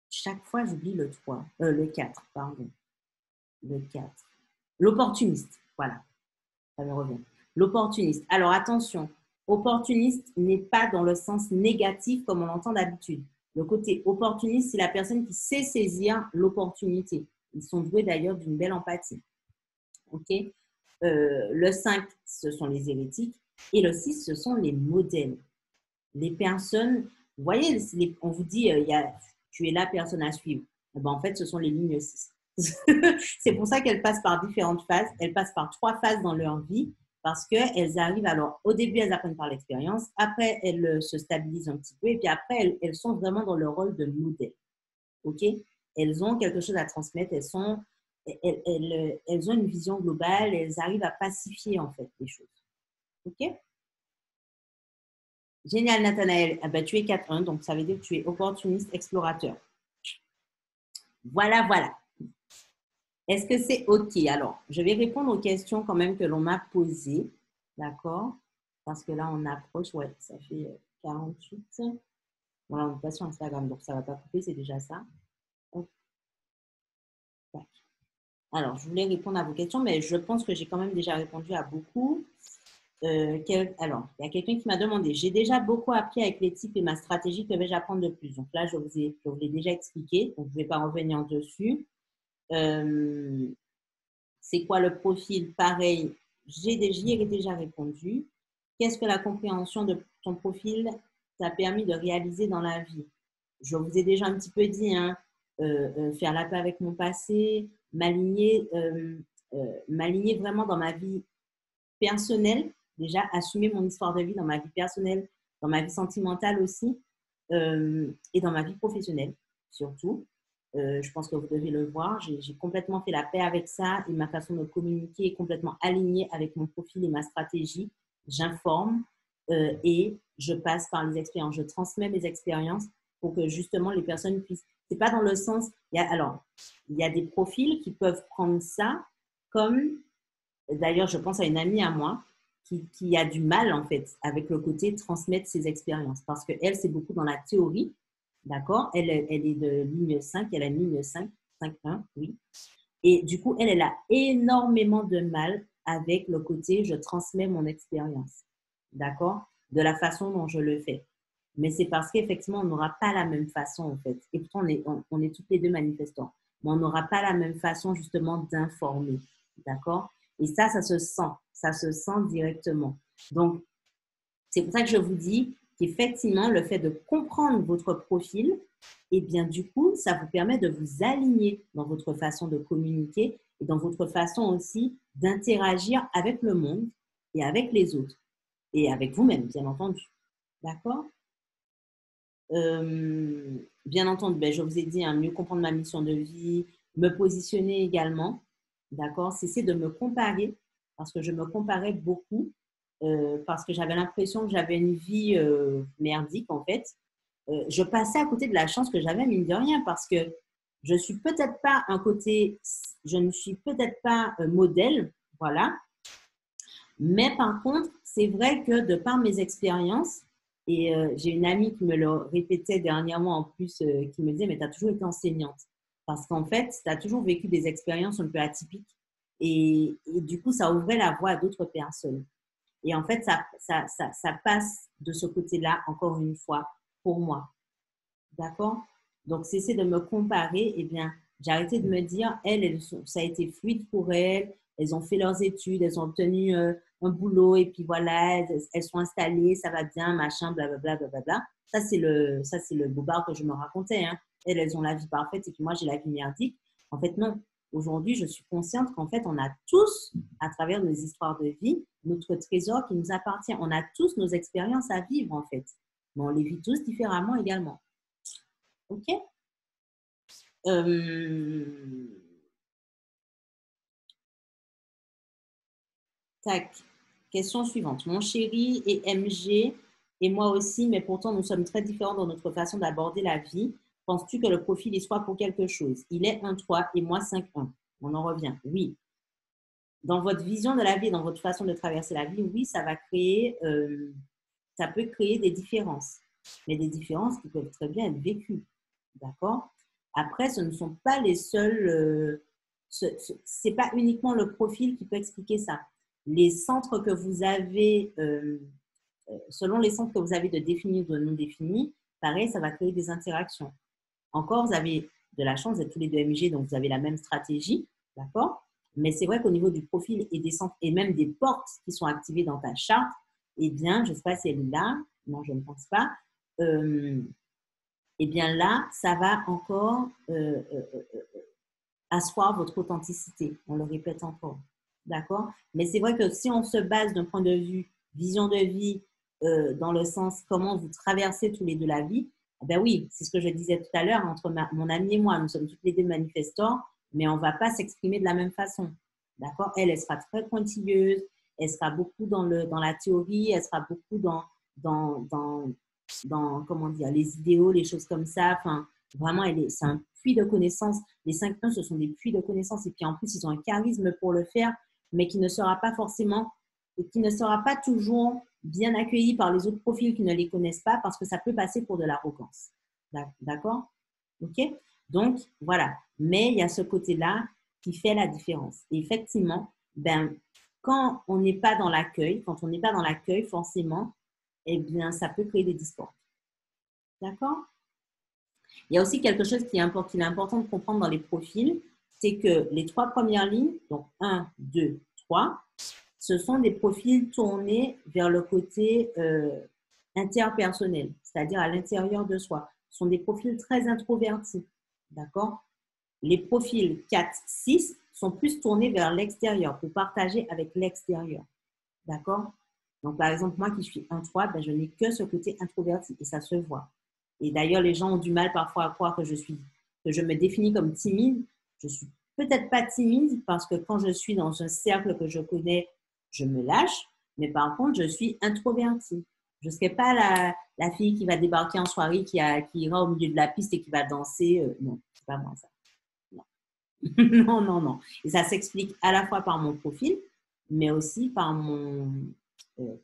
chaque fois, j'oublie le 4, pardon. Le 4. L'opportuniste, voilà. Ça me revient. L'opportuniste. Alors, attention, opportuniste n'est pas dans le sens négatif comme on l'entend d'habitude. Le côté opportuniste, c'est la personne qui sait saisir l'opportunité. Ils sont doués d'ailleurs d'une belle empathie. OK? Le 5, ce sont les hérétiques. Et le 6, ce sont les modèles. Les personnes, vous voyez, on vous dit, tu es la personne à suivre. Ben, en fait, ce sont les lignes 6. C'est pour ça qu'elles passent par différentes phases. Elles passent par 3 phases dans leur vie parce qu'elles arrivent, alors au début, elles apprennent par l'expérience. Après, elles se stabilisent un petit peu. Et puis après, elles sont vraiment dans le rôle de modèle. OK? Elles ont quelque chose à transmettre. Elles ont une vision globale. Elles arrivent à pacifier, en fait, les choses. OK? Génial, Nathanaël. Ah ben, tu es 4-1, donc ça veut dire que tu es opportuniste, explorateur. Voilà, voilà. Est-ce que c'est OK? Alors, je vais répondre aux questions quand même que l'on m'a posées. D'accord? Parce que là, on approche, ouais, ça fait 48. Voilà, on est pas sur Instagram, donc ça ne va pas couper, c'est déjà ça. Hop. Alors, je voulais répondre à vos questions, mais je pense que j'ai quand même déjà répondu à beaucoup. Alors, il y a quelqu'un qui m'a demandé, j'ai déjà beaucoup appris avec les types et ma stratégie, que vais-je apprendre de plus? Donc là, je vous l'ai déjà expliqué, donc je ne vais pas revenir dessus. C'est quoi le profil? Pareil, j'y ai déjà répondu. Qu'est-ce que la compréhension de ton profil t'a permis de réaliser dans la vie? Je vous ai déjà un petit peu dit, hein, faire la paix avec mon passé, m'aligner vraiment dans ma vie personnelle, déjà assumer mon histoire de vie dans ma vie personnelle, dans ma vie sentimentale aussi, et dans ma vie professionnelle surtout. Je pense que vous devez le voir. J'ai complètement fait la paix avec ça et ma façon de communiquer est complètement alignée avec mon profil et ma stratégie. J'informe et je passe par les expériences. Je transmets mes expériences pour que justement les personnes puissent… C'est pas dans le sens… il y a des profils qui peuvent prendre ça comme… D'ailleurs, je pense à une amie à moi qui a du mal en fait avec le côté transmettre ses expériences parce qu'elle, c'est beaucoup dans la théorie. D'accord? Elle est de ligne 5, elle a ligne 5, 5-1, oui. Et du coup, elle a énormément de mal avec le côté je transmets mon expérience. D'accord? De la façon dont je le fais. Mais c'est parce qu'effectivement, on n'aura pas la même façon, en fait. Et pourtant, on est toutes les deux manifestants. Mais on n'aura pas la même façon, justement, d'informer. D'accord? Et ça se sent. Ça se sent directement. Donc, c'est pour ça que je vous dis qu'effectivement, le fait de comprendre votre profil, et bien du coup, ça vous permet de vous aligner dans votre façon de communiquer et dans votre façon aussi d'interagir avec le monde et avec les autres et avec vous-même, bien entendu. D'accord? Bien entendu, ben, je vous ai dit, hein, mieux comprendre ma mission de vie, me positionner également. D'accord? Cesser de me comparer parce que je me comparais beaucoup. Parce que j'avais l'impression que j'avais une vie merdique en fait. Je passais à côté de la chance que j'avais, mine de rien, parce que je suis peut-être pas je ne suis peut-être pas modèle, voilà. Mais par contre, c'est vrai que de par mes expériences, et j'ai une amie qui me le répétait dernièrement en plus, qui me disait, mais tu as toujours été enseignante. Parce qu'en fait, tu as toujours vécu des expériences un peu atypiques. Et du coup, ça ouvrait la voie à d'autres personnes. Et en fait, ça passe de ce côté-là, encore une fois, pour moi. D'accord? Donc, cesser de me comparer, eh bien, j'ai arrêté de me dire, ça a été fluide pour elles, elles ont fait leurs études, elles ont obtenu un boulot, et puis voilà, elles sont installées, ça va bien, machin, blablabla, blablabla. Ça, c'est le bobard que je me racontais. Hein. Elles ont la vie parfaite, et puis moi, j'ai la vie merdique. En fait, non. Aujourd'hui, je suis consciente qu'en fait, on a tous, à travers nos histoires de vie, notre trésor qui nous appartient. On a tous nos expériences à vivre, en fait. Mais on les vit tous différemment également. OK? Tac. Question suivante. Mon chéri est MG et moi aussi, mais pourtant nous sommes très différents dans notre façon d'aborder la vie. Penses-tu que le profil y soit pour quelque chose? Il est 1-3 et moi 5-1. On en revient. Oui. Dans votre vision de la vie, dans votre façon de traverser la vie, oui, ça peut créer des différences. Mais des différences qui peuvent très bien être vécues. D'accord? Après, ce ne sont pas les seuls. C'est pas uniquement le profil qui peut expliquer ça. Les centres que vous avez, selon les centres que vous avez de définis ou de non définis, pareil, ça va créer des interactions. Encore, vous avez de la chance d'être tous les deux MG, donc vous avez la même stratégie, d'accord? Mais c'est vrai qu'au niveau du profil et des centres et même des portes qui sont activées dans ta charte, eh bien, je ne sais pas si elle est là, non, je ne pense pas. Eh bien là, ça va encore asseoir votre authenticité. On le répète encore. D'accord? Mais c'est vrai que si on se base d'un point de vue, vision de vie, dans le sens comment vous traversez tous les deux la vie, ben oui, c'est ce que je disais tout à l'heure, entre mon amie et moi, nous sommes toutes les deux manifestants, mais on ne va pas s'exprimer de la même façon. D'accord? Elle sera très pointilleuse, elle sera beaucoup dans la théorie, elle sera beaucoup dans comment dire, les idéaux, les choses comme ça. Enfin, vraiment, c'est un puits de connaissances. Les 5-1, ce sont des puits de connaissances. Et puis en plus, ils ont un charisme pour le faire, mais qui ne sera pas forcément, qui ne sera pas toujours bien accueilli par les autres profils qui ne les connaissent pas, parce que ça peut passer pour de l'arrogance. D'accord? OK? Donc, voilà. Mais il y a ce côté-là qui fait la différence. Et effectivement, ben, quand on n'est pas dans l'accueil, forcément, eh bien, ça peut créer des discordes. D'accord? Il y a aussi quelque chose qu'il est important de comprendre dans les profils, c'est que les 3 premières lignes, donc 1, 2, 3, ce sont des profils tournés vers le côté interpersonnel, c'est-à-dire à l'intérieur de soi. Ce sont des profils très introvertis. D'accord? Les profils 4, 6 sont plus tournés vers l'extérieur, pour partager avec l'extérieur. D'accord? Donc, par exemple, moi qui suis 1-3, ben, je n'ai que ce côté introverti et ça se voit. Et d'ailleurs, les gens ont du mal parfois à croire que je me définis comme timide. Je suis peut-être pas timide parce que quand je suis dans un cercle que je connais, je me lâche. Mais par contre, je suis introvertie. Je ne serai pas la fille qui va débarquer en soirée, qui ira au milieu de la piste et qui va danser. Non, c'est pas moi ça. Non. Non, non, non. Et ça s'explique à la fois par mon profil, mais aussi par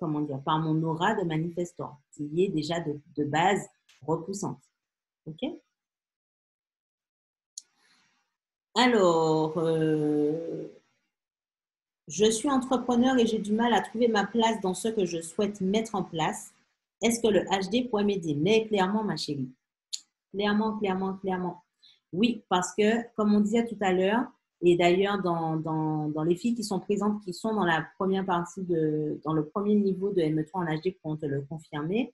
par mon aura de manifestant, qui est déjà de base repoussante. OK? Alors, je suis entrepreneur et j'ai du mal à trouver ma place dans ce que je souhaite mettre en place. Est-ce que le HD pourrait m'aider? Mais clairement, ma chérie. Clairement, clairement, clairement. Oui, parce que, comme on disait tout à l'heure, et d'ailleurs dans les filles qui sont présentes, qui sont dans la première partie dans le premier niveau de ME3 en HD, pourront te le confirmer.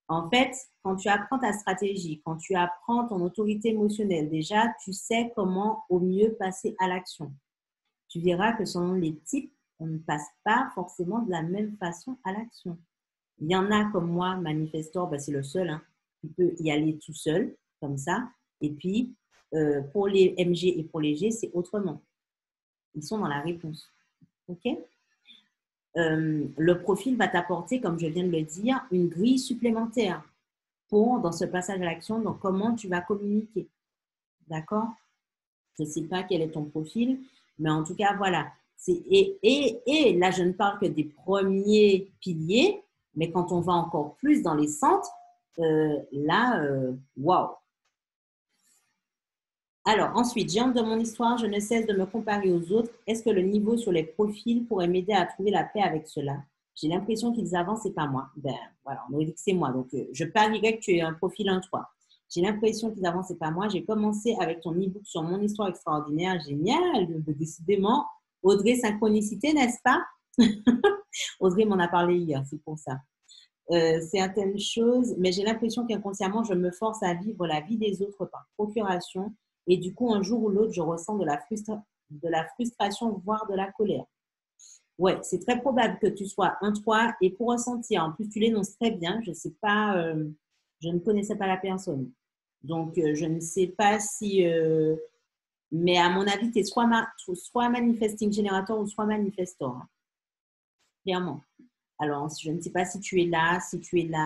En fait, quand tu apprends ta stratégie, quand tu apprends ton autorité émotionnelle, déjà, tu sais comment au mieux passer à l'action. Tu verras que selon les types, on ne passe pas forcément de la même façon à l'action. Il y en a comme moi, manifestor, ben c'est le seul, hein, qui peut y aller tout seul, comme ça. Et puis, pour les MG et pour les G, c'est autrement. Ils sont dans la réponse. OK? Le profil va t'apporter, comme je viens de le dire, une grille supplémentaire dans ce passage à l'action, donc comment tu vas communiquer. D'accord? Je ne sais pas quel est ton profil, mais en tout cas, voilà. Et là, je ne parle que des premiers piliers, mais quand on va encore plus dans les centres, là, waouh! Alors, ensuite, j'ai honte de mon histoire, je ne cesse de me comparer aux autres. Est-ce que le niveau sur les profils pourrait m'aider à trouver la paix avec cela? J'ai l'impression qu'ils avancent, c'est pas moi. Ben voilà, on aurait dit que c'est moi. Donc, je parierais que tu es un profil 1-3. J'ai l'impression qu'ils avancent, c'est pas moi. J'ai commencé avec ton e-book sur mon histoire extraordinaire. Génial, décidément. Audrey, synchronicité, n'est-ce pas? Audrey m'en a parlé hier, c'est pour ça. Certaines choses, mais j'ai l'impression qu'inconsciemment, je me force à vivre la vie des autres par procuration. Et du coup, un jour ou l'autre, je ressens de la frustration, voire de la colère. Ouais, c'est très probable que tu sois un 3 et pour ressentir, en plus tu l'énonces très bien, je sais pas, je ne connaissais pas la personne. Donc, je ne sais pas si, mais à mon avis, tu es soit manifesting generator ou soit manifestor, hein, clairement. Alors, je ne sais pas si tu es là,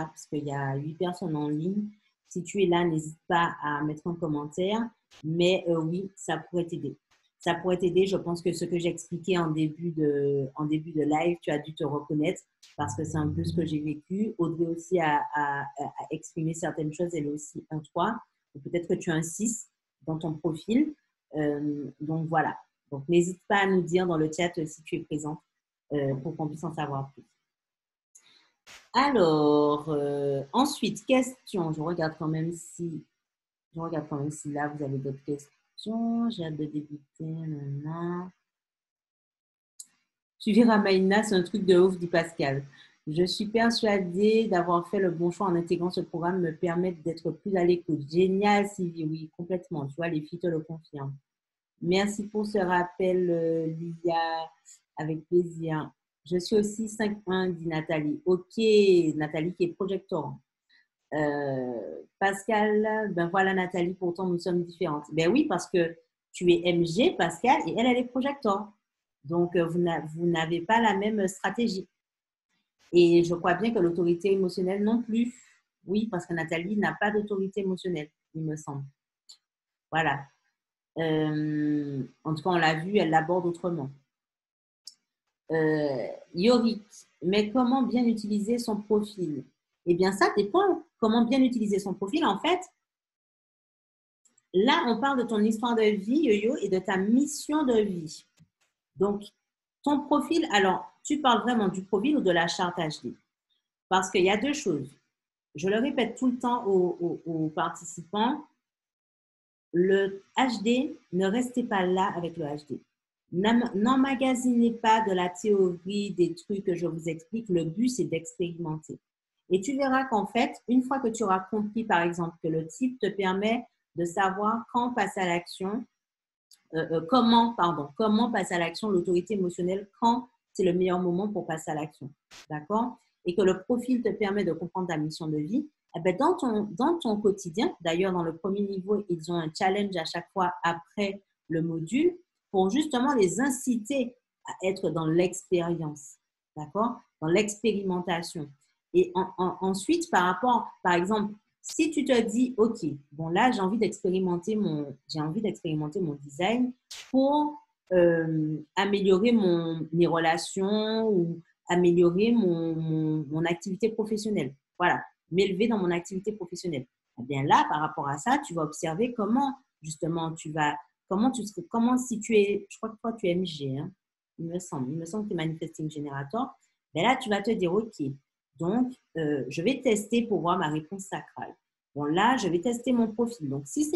parce qu'il y a 8 personnes en ligne. Si tu es là, n'hésite pas à mettre un commentaire. Mais oui, ça pourrait t'aider. Ça pourrait t'aider. Je pense que ce que j'ai expliqué en début de live, tu as dû te reconnaître parce que c'est un peu ce que j'ai vécu. Audrey aussi a exprimé certaines choses. Elle est aussi un 3. Peut-être que tu as un 6 dans ton profil. Donc, voilà. Donc, n'hésite pas à nous dire dans le chat si tu es présente pour qu'on puisse en savoir plus. Alors, ensuite, question. Je regarde quand même si là, vous avez d'autres questions. J'ai hâte de débuter. Nanana. Tu verras, Maïna, c'est un truc de ouf, dit Pascal. Je suis persuadée d'avoir fait le bon choix en intégrant ce programme me permettre d'être plus à l'écoute. Génial, Sylvie. Oui, complètement. Tu vois, les filles te le confirment. Merci pour ce rappel, Lydia. Avec plaisir. Je suis aussi 5-1, dit Nathalie. Ok, Nathalie qui est projector. Pascal, ben voilà Nathalie, pourtant nous sommes différentes. Ben oui, parce que tu es MG, Pascal, et elle est projector. Donc, vous n'avez pas la même stratégie. Et je crois bien que l'autorité émotionnelle non plus. Oui, parce que Nathalie n'a pas d'autorité émotionnelle, il me semble. Voilà. En tout cas, on l'a vu, elle l'aborde autrement. Yorick, mais comment bien utiliser son profil? Eh bien, ça dépend. Comment bien utiliser son profil? En fait, là, on parle de ton histoire de vie, Yo-Yo, et de ta mission de vie. Donc, ton profil, alors, tu parles vraiment du profil ou de la charte HD? Parce qu'il y a deux choses. Je le répète tout le temps aux participants. Le HD, ne restez pas là avec le HD. N'emmagasinez pas de la théorie, des trucs que je vous explique. Le but, c'est d'expérimenter. Et tu verras qu'en fait, une fois que tu auras compris, par exemple, que le type te permet de savoir quand passer à l'action, comment passer à l'action, l'autorité émotionnelle, quand c'est le meilleur moment pour passer à l'action. D'accord? Et que le profil te permet de comprendre ta mission de vie. Eh bien, dans ton quotidien, d'ailleurs, dans le premier niveau, ils ont un challenge à chaque fois après le module pour justement les inciter à être dans l'expérience. D'accord? Dans l'expérimentation. Et ensuite, par exemple, si tu te dis, OK, bon là, j'ai envie d'expérimenter mon design pour améliorer mes relations ou améliorer mon activité professionnelle. Voilà, m'élever dans mon activité professionnelle. Eh bien là, par rapport à ça, tu vas observer comment, justement, comment si tu es, je crois que toi, tu es MG, hein, il me semble que tu es Manifesting Generator. Ben là, tu vas te dire, OK, donc, je vais tester pour voir ma réponse sacrale. Bon, là, je vais tester mon profil. Donc, si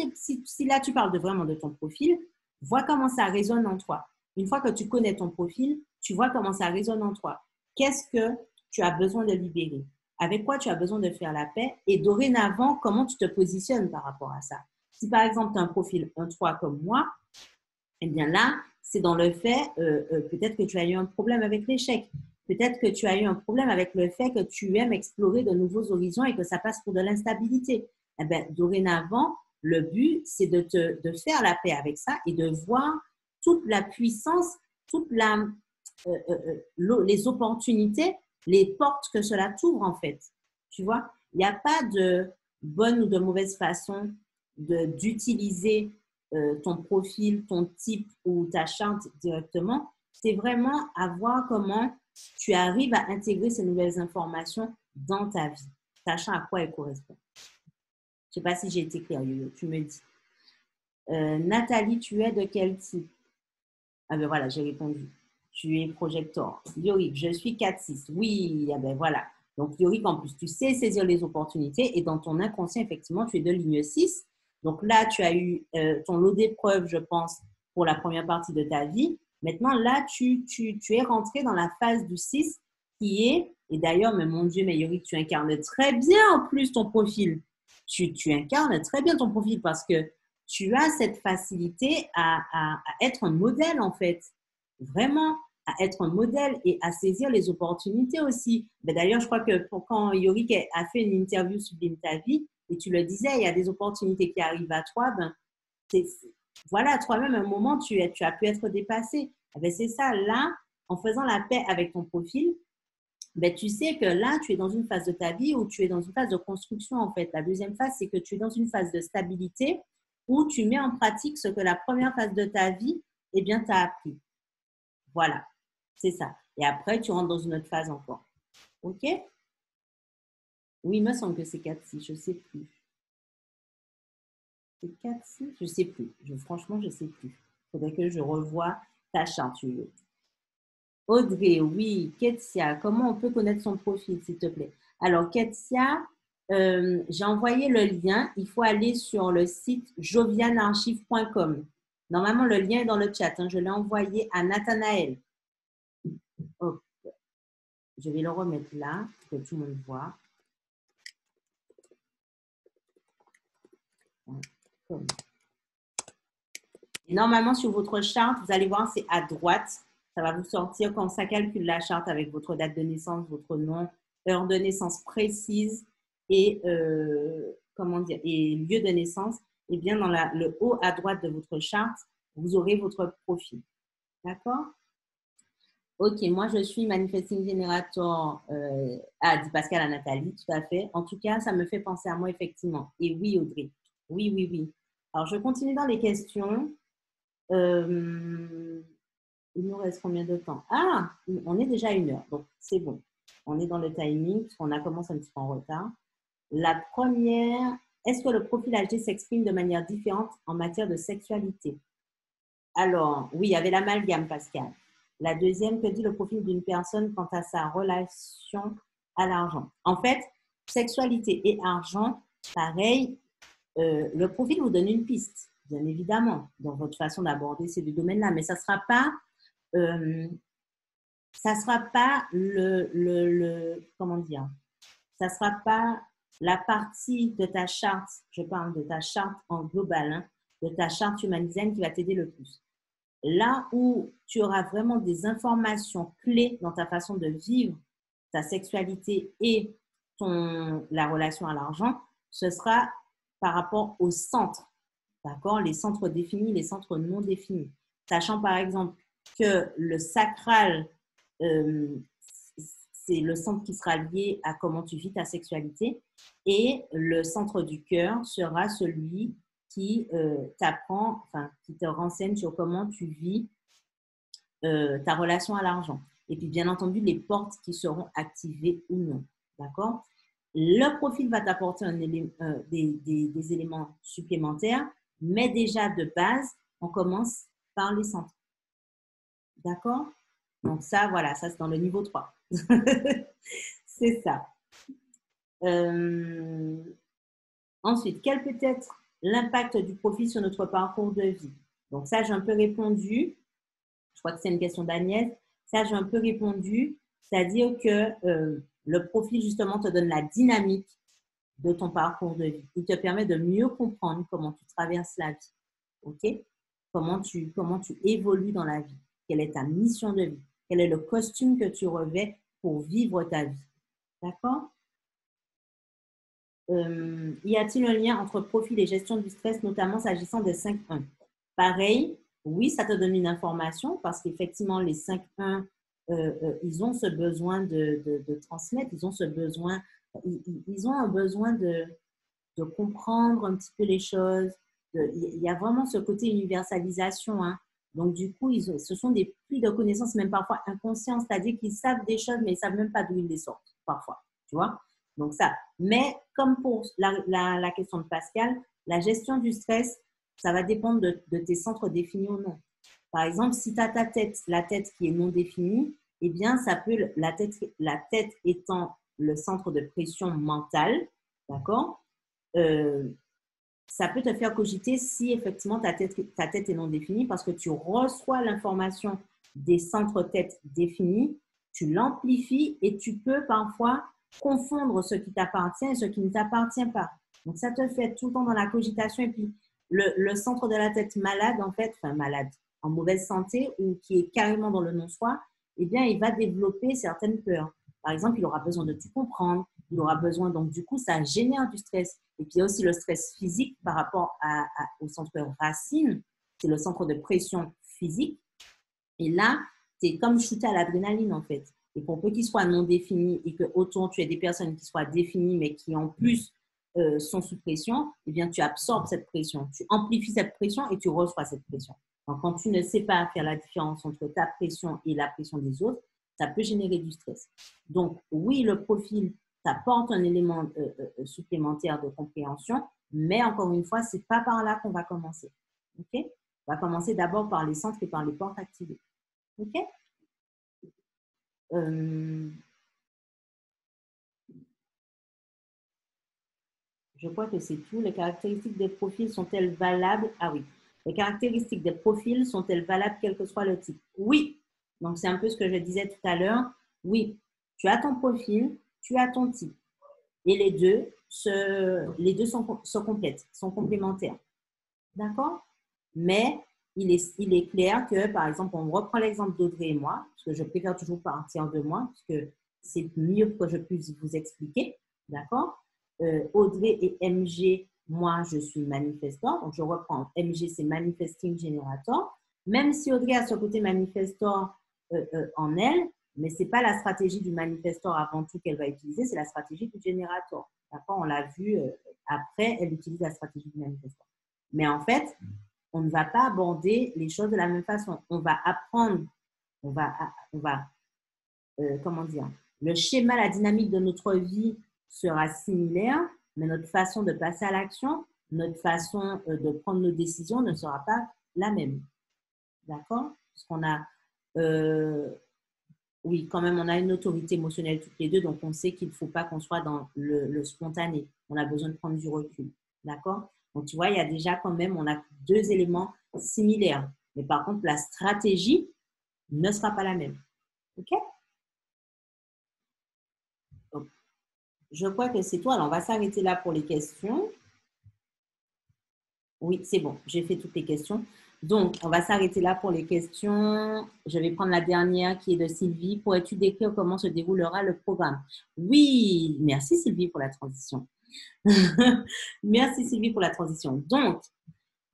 là, tu parles vraiment de ton profil, vois comment ça résonne en toi. Une fois que tu connais ton profil, tu vois comment ça résonne en toi. Qu'est-ce que tu as besoin de libérer? Avec quoi tu as besoin de faire la paix? Et dorénavant, comment tu te positionnes par rapport à ça? Si par exemple, tu as un profil 1-3 comme moi, eh bien là, c'est dans le fait, peut-être que tu as eu un problème avec l'échec. Peut-être que tu as eu un problème avec le fait que tu aimes explorer de nouveaux horizons et que ça passe pour de l'instabilité. Eh bien, dorénavant, le but, c'est de faire la paix avec ça et de voir toute la puissance, les opportunités, les portes que cela t'ouvre en fait. Tu vois, il n'y a pas de bonne ou de mauvaise façon d'utiliser ton profil, ton type ou ta charte directement. C'est vraiment à voir comment tu arrives à intégrer ces nouvelles informations dans ta vie, sachant à quoi elles correspondent. Je ne sais pas si j'ai été claire, Yo-Yo, tu me dis. Nathalie, tu es de quel type? Ah ben voilà, j'ai répondu. tu es projecteur. Yorick, je suis 4-6. Oui, ah ben voilà. Donc, Yorick, en plus, tu sais saisir les opportunités et dans ton inconscient, effectivement, tu es de ligne 6. Donc là, tu as eu ton lot d'épreuves, je pense, pour la première partie de ta vie. Maintenant, là, tu es rentré dans la phase du 6 qui est, et d'ailleurs, mais mon Dieu, mais Yorick, tu incarnes très bien en plus ton profil. Tu incarnes très bien ton profil parce que tu as cette facilité à être un modèle, en fait. Vraiment, à être un modèle et à saisir les opportunités aussi. Mais d'ailleurs, je crois que quand Yorick a fait une interview Sublime ta vie, et tu le disais, il y a des opportunités qui arrivent à toi, ben, voilà, toi-même, à un moment, tu as pu être dépassé. Ben, c'est ça, là, en faisant la paix avec ton profil, ben, tu sais que là, tu es dans une phase de ta vie où tu es dans une phase de construction, en fait. La deuxième phase, c'est que tu es dans une phase de stabilité où tu mets en pratique ce que la première phase de ta vie, eh bien, t'a appris. Voilà, c'est ça. Et après, tu rentres dans une autre phase encore. OK? Oui, il me semble que c'est 4-6, je ne sais plus. C'est 4-6, je ne sais plus. Franchement, je ne sais plus. Il faudrait que je revoie ta charte. Audrey, oui. Ketsia, comment on peut connaître son profil, s'il te plaît? Alors, Ketsia, j'ai envoyé le lien. Il faut aller sur le site jovianarchive.com. Normalement, le lien est dans le chat. Je l'ai envoyé à Nathanaël. Oh, je vais le remettre là pour que tout le monde voit. Et normalement, sur votre charte, vous allez voir, c'est à droite. Ça va vous sortir quand ça calcule la charte avec votre date de naissance, votre nom, heure de naissance précise et, comment dire, et lieu de naissance. Et bien, dans le haut à droite de votre charte, vous aurez votre profil. D'accord? Ok, moi, je suis Manifesting Generator, dit Pascal à Nathalie, tout à fait. En tout cas, ça me fait penser à moi, effectivement. Et oui, Audrey. Oui, oui, oui. Alors, je continue dans les questions. Il nous reste combien de temps? Ah, on est déjà à 1 heure, donc c'est bon. On est dans le timing, puisqu'on a commencé un petit peu en retard. La première, est-ce que le profil HD s'exprime de manière différente en matière de sexualité? Alors, oui, il y avait l'amalgame, Pascal. La deuxième, que dit le profil d'une personne quant à sa relation à l'argent? En fait, sexualité et argent, pareil, le profil vous donne une piste, bien évidemment, dans votre façon d'aborder ces deux domaines-là, mais ça ne sera pas, comment dire, ça ne sera pas la partie de ta charte, je parle de ta charte en global, hein, de ta charte humanisante qui va t'aider le plus. Là où tu auras vraiment des informations clés dans ta façon de vivre ta sexualité et la relation à l'argent, ce sera par rapport aux centres, d'accord? Les centres définis, les centres non définis. Sachant par exemple que le sacral, c'est le centre qui sera lié à comment tu vis ta sexualité et le centre du cœur sera celui qui t'apprend, enfin, qui te renseigne sur comment tu vis ta relation à l'argent. Et puis, bien entendu, les portes qui seront activées ou non. D'accord? Le profil va t'apporter des éléments supplémentaires, mais déjà de base, on commence par les centres. D'accord? Donc ça, voilà, ça c'est dans le niveau 3. C'est ça. Ensuite, quel peut être l'impact du profil sur notre parcours de vie? Donc ça, j'ai un peu répondu. Je crois que c'est une question d'Agnès. Ça, j'ai un peu répondu. C'est-à-dire que le profil, justement, te donne la dynamique de ton parcours de vie. Il te permet de mieux comprendre comment tu traverses la vie. OK? Comment tu évolues dans la vie. Quelle est ta mission de vie? Quel est le costume que tu revêts pour vivre ta vie? D'accord? Y a-t-il un lien entre profil et gestion du stress, notamment s'agissant des 5-1? Pareil, oui, ça te donne une information parce qu'effectivement, les 5-1, ils ont ce besoin de transmettre, ils ont ce besoin, ils ont un besoin de comprendre un petit peu les choses. Il y a vraiment ce côté universalisation. Hein. Donc, du coup, ce sont des puits de connaissances, même parfois inconscients, c'est-à-dire qu'ils savent des choses, mais ils ne savent même pas d'où ils les sortent, parfois. Tu vois? Donc, ça. Mais comme pour la question de Pascal, la gestion du stress, ça va dépendre de tes centres définis ou non. Par exemple, si tu as ta tête, la tête qui est non définie, eh bien, ça peut, la tête étant le centre de pression mentale, d'accord, ça peut te faire cogiter si effectivement ta tête est non définie parce que tu reçois l'information des centres tête définis, tu l'amplifies et tu peux parfois confondre ce qui t'appartient et ce qui ne t'appartient pas. Donc, ça te fait tout le temps dans la cogitation et puis le centre de la tête malade, en fait, enfin malade, en mauvaise santé ou qui est carrément dans le non-soi, eh bien, il va développer certaines peurs. Par exemple, il aura besoin de tout comprendre, il aura besoin, donc du coup, ça génère du stress. Et puis, il y a aussi le stress physique par rapport au centre racine, c'est le centre de pression physique. Et là, tu es comme shooté à l'adrénaline, en fait. Et pour peu qu'il soit non défini et que autant tu aies des personnes qui soient définies, mais qui en plus sont sous pression, eh bien, tu absorbes cette pression. Tu amplifies cette pression et tu reçois cette pression. Donc, quand tu ne sais pas faire la différence entre ta pression et la pression des autres, ça peut générer du stress. Donc, oui, le profil t'apporte un élément supplémentaire de compréhension, mais encore une fois, ce n'est pas par là qu'on va commencer. OK? On va commencer d'abord par les centres et par les portes activées. OK? Je crois que c'est tout. Les caractéristiques des profils sont-elles valables? Ah oui. Les caractéristiques des profils sont-elles valables quel que soit le type? Oui. Donc, c'est un peu ce que je disais tout à l'heure. Oui. Tu as ton profil, tu as ton type. Et les deux sont complètes, sont complémentaires. D'accord? Mais il est clair que, par exemple, on reprend l'exemple d'Audrey et moi, parce que je préfère toujours partir de moi, parce que c'est mieux que je puisse vous expliquer. D'accord? Audrey et MG, moi, je suis manifestor. Donc, je reprends. MG, c'est Manifesting Generator. Même si Audrey a ce côté manifestor en elle, mais ce n'est pas la stratégie du manifestor avant tout qu'elle va utiliser, c'est la stratégie du générateur. D'accord? On l'a vu après, elle utilise la stratégie du manifestor. Mais en fait, on ne va pas aborder les choses de la même façon. On va apprendre, comment dire, le schéma, la dynamique de notre vie sera similaire, mais notre façon de passer à l'action, notre façon de prendre nos décisions ne sera pas la même. D'accord? Parce qu'on a, oui, quand même, on a une autorité émotionnelle toutes les deux, donc on sait qu'il ne faut pas qu'on soit dans le spontané. On a besoin de prendre du recul. D'accord? Donc, tu vois, il y a déjà quand même, on a deux éléments similaires. Mais par contre, la stratégie ne sera pas la même. OK? Donc, je crois que c'est tout. Alors, on va s'arrêter là pour les questions. Oui, c'est bon. J'ai fait toutes les questions. Donc, on va s'arrêter là pour les questions. Je vais prendre la dernière qui est de Sylvie. Pourrais-tu décrire comment se déroulera le programme? Oui, merci Sylvie pour la transition. Merci Sylvie pour la transition. Donc,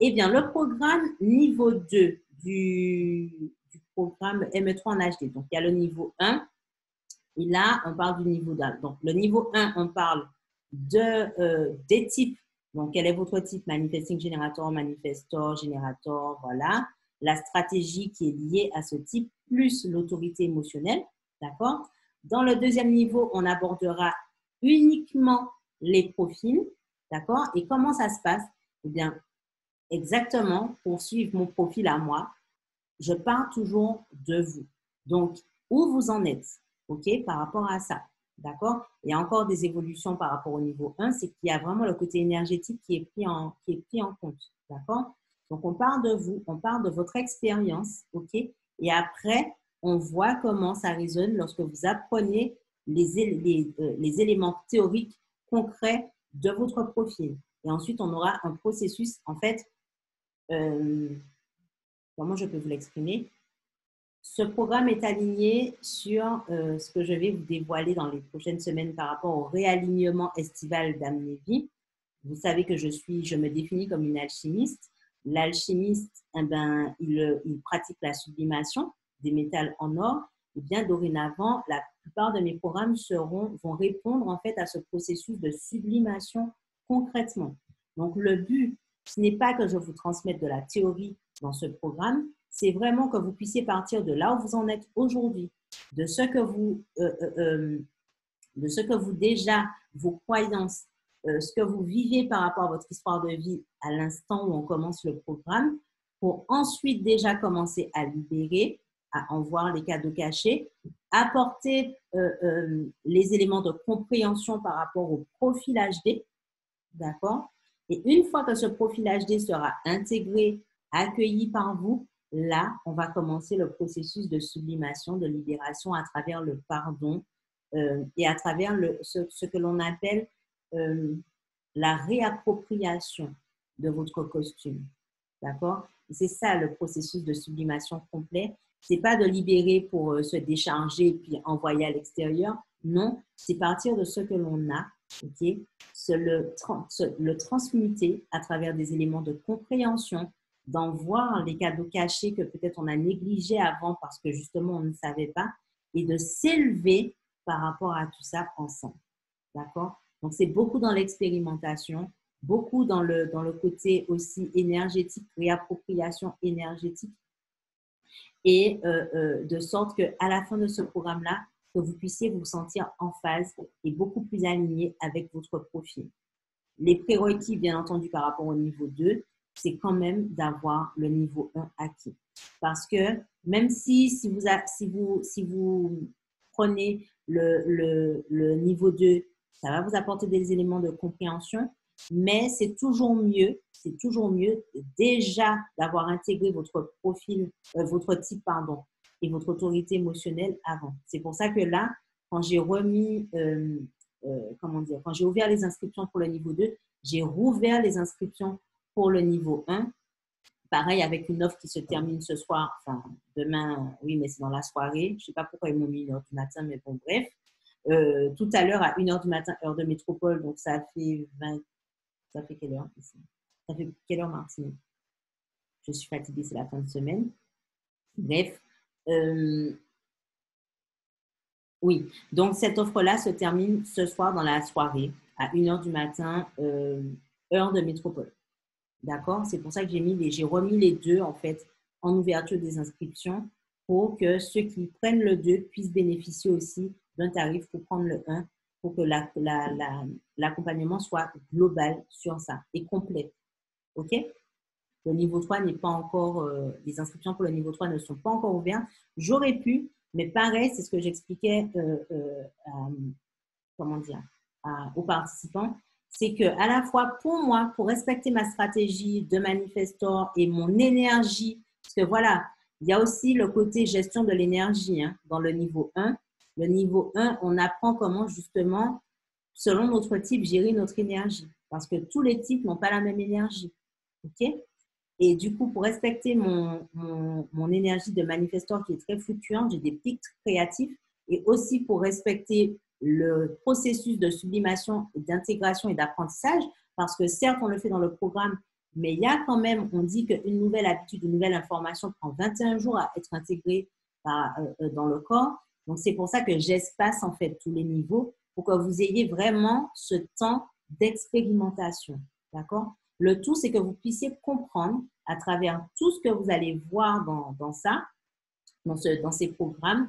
eh bien, le programme niveau 2 du programme ME3 en HD. Donc, il y a le niveau 1 et là, on parle du niveau 2. Donc, le niveau 1, on parle des types. Donc, quel est votre type? Manifesting Generator, Manifestor, Generator, voilà. La stratégie qui est liée à ce type, plus l'autorité émotionnelle, d'accord? Dans le deuxième niveau, on abordera uniquement les profils, d'accord? Et comment ça se passe? Eh bien, exactement, pour suivre mon profil à moi, je pars toujours de vous. Donc, où vous en êtes, OK, par rapport à ça, d'accord? Il y a encore des évolutions par rapport au niveau 1, c'est qu'il y a vraiment le côté énergétique qui est pris en compte, d'accord? Donc, on parle de vous, on parle de votre expérience, OK? Et après, on voit comment ça résonne lorsque vous apprenez les éléments théoriques concrets de votre profil. Et ensuite, on aura un processus, en fait, comment je peux vous l'exprimer? Ce programme est aligné sur ce que je vais vous dévoiler dans les prochaines semaines par rapport au réalignement estival d'Amnévie. Vous savez que je me définis comme une alchimiste. L'alchimiste, eh ben, il pratique la sublimation des métals en or. Et bien dorénavant, la plupart de mes programmes vont répondre en fait à ce processus de sublimation concrètement. Donc le but, ce n'est pas que je vous transmette de la théorie dans ce programme, c'est vraiment que vous puissiez partir de là où vous en êtes aujourd'hui, de ce que vous déjà, vos croyances, ce que vous vivez par rapport à votre histoire de vie à l'instant où on commence le programme, pour ensuite déjà commencer à libérer, à en voir les cadeaux cachés, apporter les éléments de compréhension par rapport au profil HD, d'accord? Et une fois que ce profil HD sera intégré, accueilli par vous, là, on va commencer le processus de sublimation, de libération à travers le pardon et à travers ce que l'on appelle la réappropriation de votre costume. D'accord? C'est ça le processus de sublimation complet. Ce n'est pas de libérer pour se décharger et puis envoyer à l'extérieur. Non, c'est partir de ce que l'on a, ok? Le transmuter à travers des éléments de compréhension, d'en voir les cadeaux cachés que peut-être on a négligés avant parce que justement on ne savait pas, et de s'élever par rapport à tout ça ensemble. D'accord? Donc, c'est beaucoup dans l'expérimentation, beaucoup dans le côté aussi énergétique, réappropriation énergétique, et de sorte qu'à la fin de ce programme-là, que vous puissiez vous sentir en phase et beaucoup plus aligné avec votre profil. Les prérequis, bien entendu, par rapport au niveau 2, c'est quand même d'avoir le niveau 1 acquis. Parce que même si vous prenez le niveau 2, ça va vous apporter des éléments de compréhension, mais c'est toujours mieux déjà d'avoir intégré votre profil, votre type, pardon, et votre autorité émotionnelle avant. C'est pour ça que là, quand j'ai remis, quand j'ai ouvert les inscriptions pour le niveau 2, j'ai rouvert les inscriptions pour le niveau 1. Pareil, avec une offre qui se termine ce soir, enfin demain, oui, mais c'est dans la soirée. Je ne sais pas pourquoi ils m'ont mis 1h du matin, mais bon, bref. Tout à l'heure, à 1h du matin, heure de métropole, donc ça fait quelle heure ici? Ça fait quelle heure, Martine? Je suis fatiguée, c'est la fin de semaine. Bref. Oui, donc cette offre-là se termine ce soir dans la soirée, à 1h du matin, heure de métropole. D'accord? C'est pour ça que j'ai remis les 2, en fait, en ouverture des inscriptions pour que ceux qui prennent le 2 puissent bénéficier aussi d'un tarif pour prendre le 1, pour que l'accompagnement soit global sur ça et complet. OK? Le niveau 3 n'est pas encore, les inscriptions pour le niveau 3 ne sont pas encore ouvertes. J'aurais pu, mais pareil, c'est ce que j'expliquais aux participants, c'est que à la fois pour moi, pour respecter ma stratégie de manifestor et mon énergie, parce que voilà, il y a aussi le côté gestion de l'énergie dans le niveau 1. Le niveau 1, on apprend comment justement, selon notre type, gérer notre énergie. Parce que tous les types n'ont pas la même énergie. OK? Et du coup, pour respecter mon énergie de manifestor qui est très fluctuante, j'ai des pics créatifs. Et aussi pour respecter le processus de sublimation, d'intégration et d'apprentissage, parce que certes, on le fait dans le programme, mais il y a quand même, on dit qu'une nouvelle habitude, une nouvelle information prend 21 jours à être intégrée dans le corps. Donc, c'est pour ça que j'espace en fait tous les niveaux pour que vous ayez vraiment ce temps d'expérimentation. D'accord? Le tout, c'est que vous puissiez comprendre à travers tout ce que vous allez voir dans ces programmes,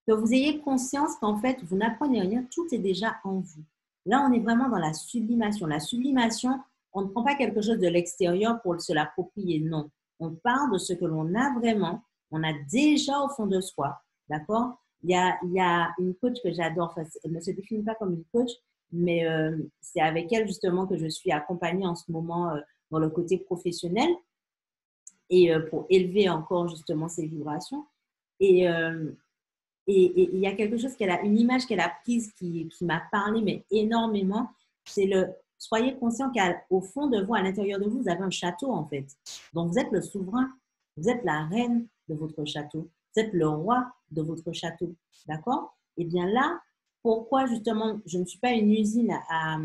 que vous ayez conscience qu'en fait, vous n'apprenez rien, tout est déjà en vous. Là, on est vraiment dans la sublimation. La sublimation, on ne prend pas quelque chose de l'extérieur pour se l'approprier, non. On parle de ce que l'on a vraiment, on a déjà au fond de soi, d'accord? Il y a une coach que j'adore, enfin, elle ne se définit pas comme une coach, mais c'est avec elle justement que je suis accompagnée en ce moment dans le côté professionnel et pour élever encore justement ses vibrations. Et il y a quelque chose une image qu'elle a prise qui m'a parlé, mais énormément. C'est soyez conscient qu'au fond de vous, à l'intérieur de vous, vous avez un château en fait. Donc vous êtes le souverain, vous êtes la reine de votre château, vous êtes le roi de votre château. D'accord? Et bien là, pourquoi justement, je ne suis pas une usine à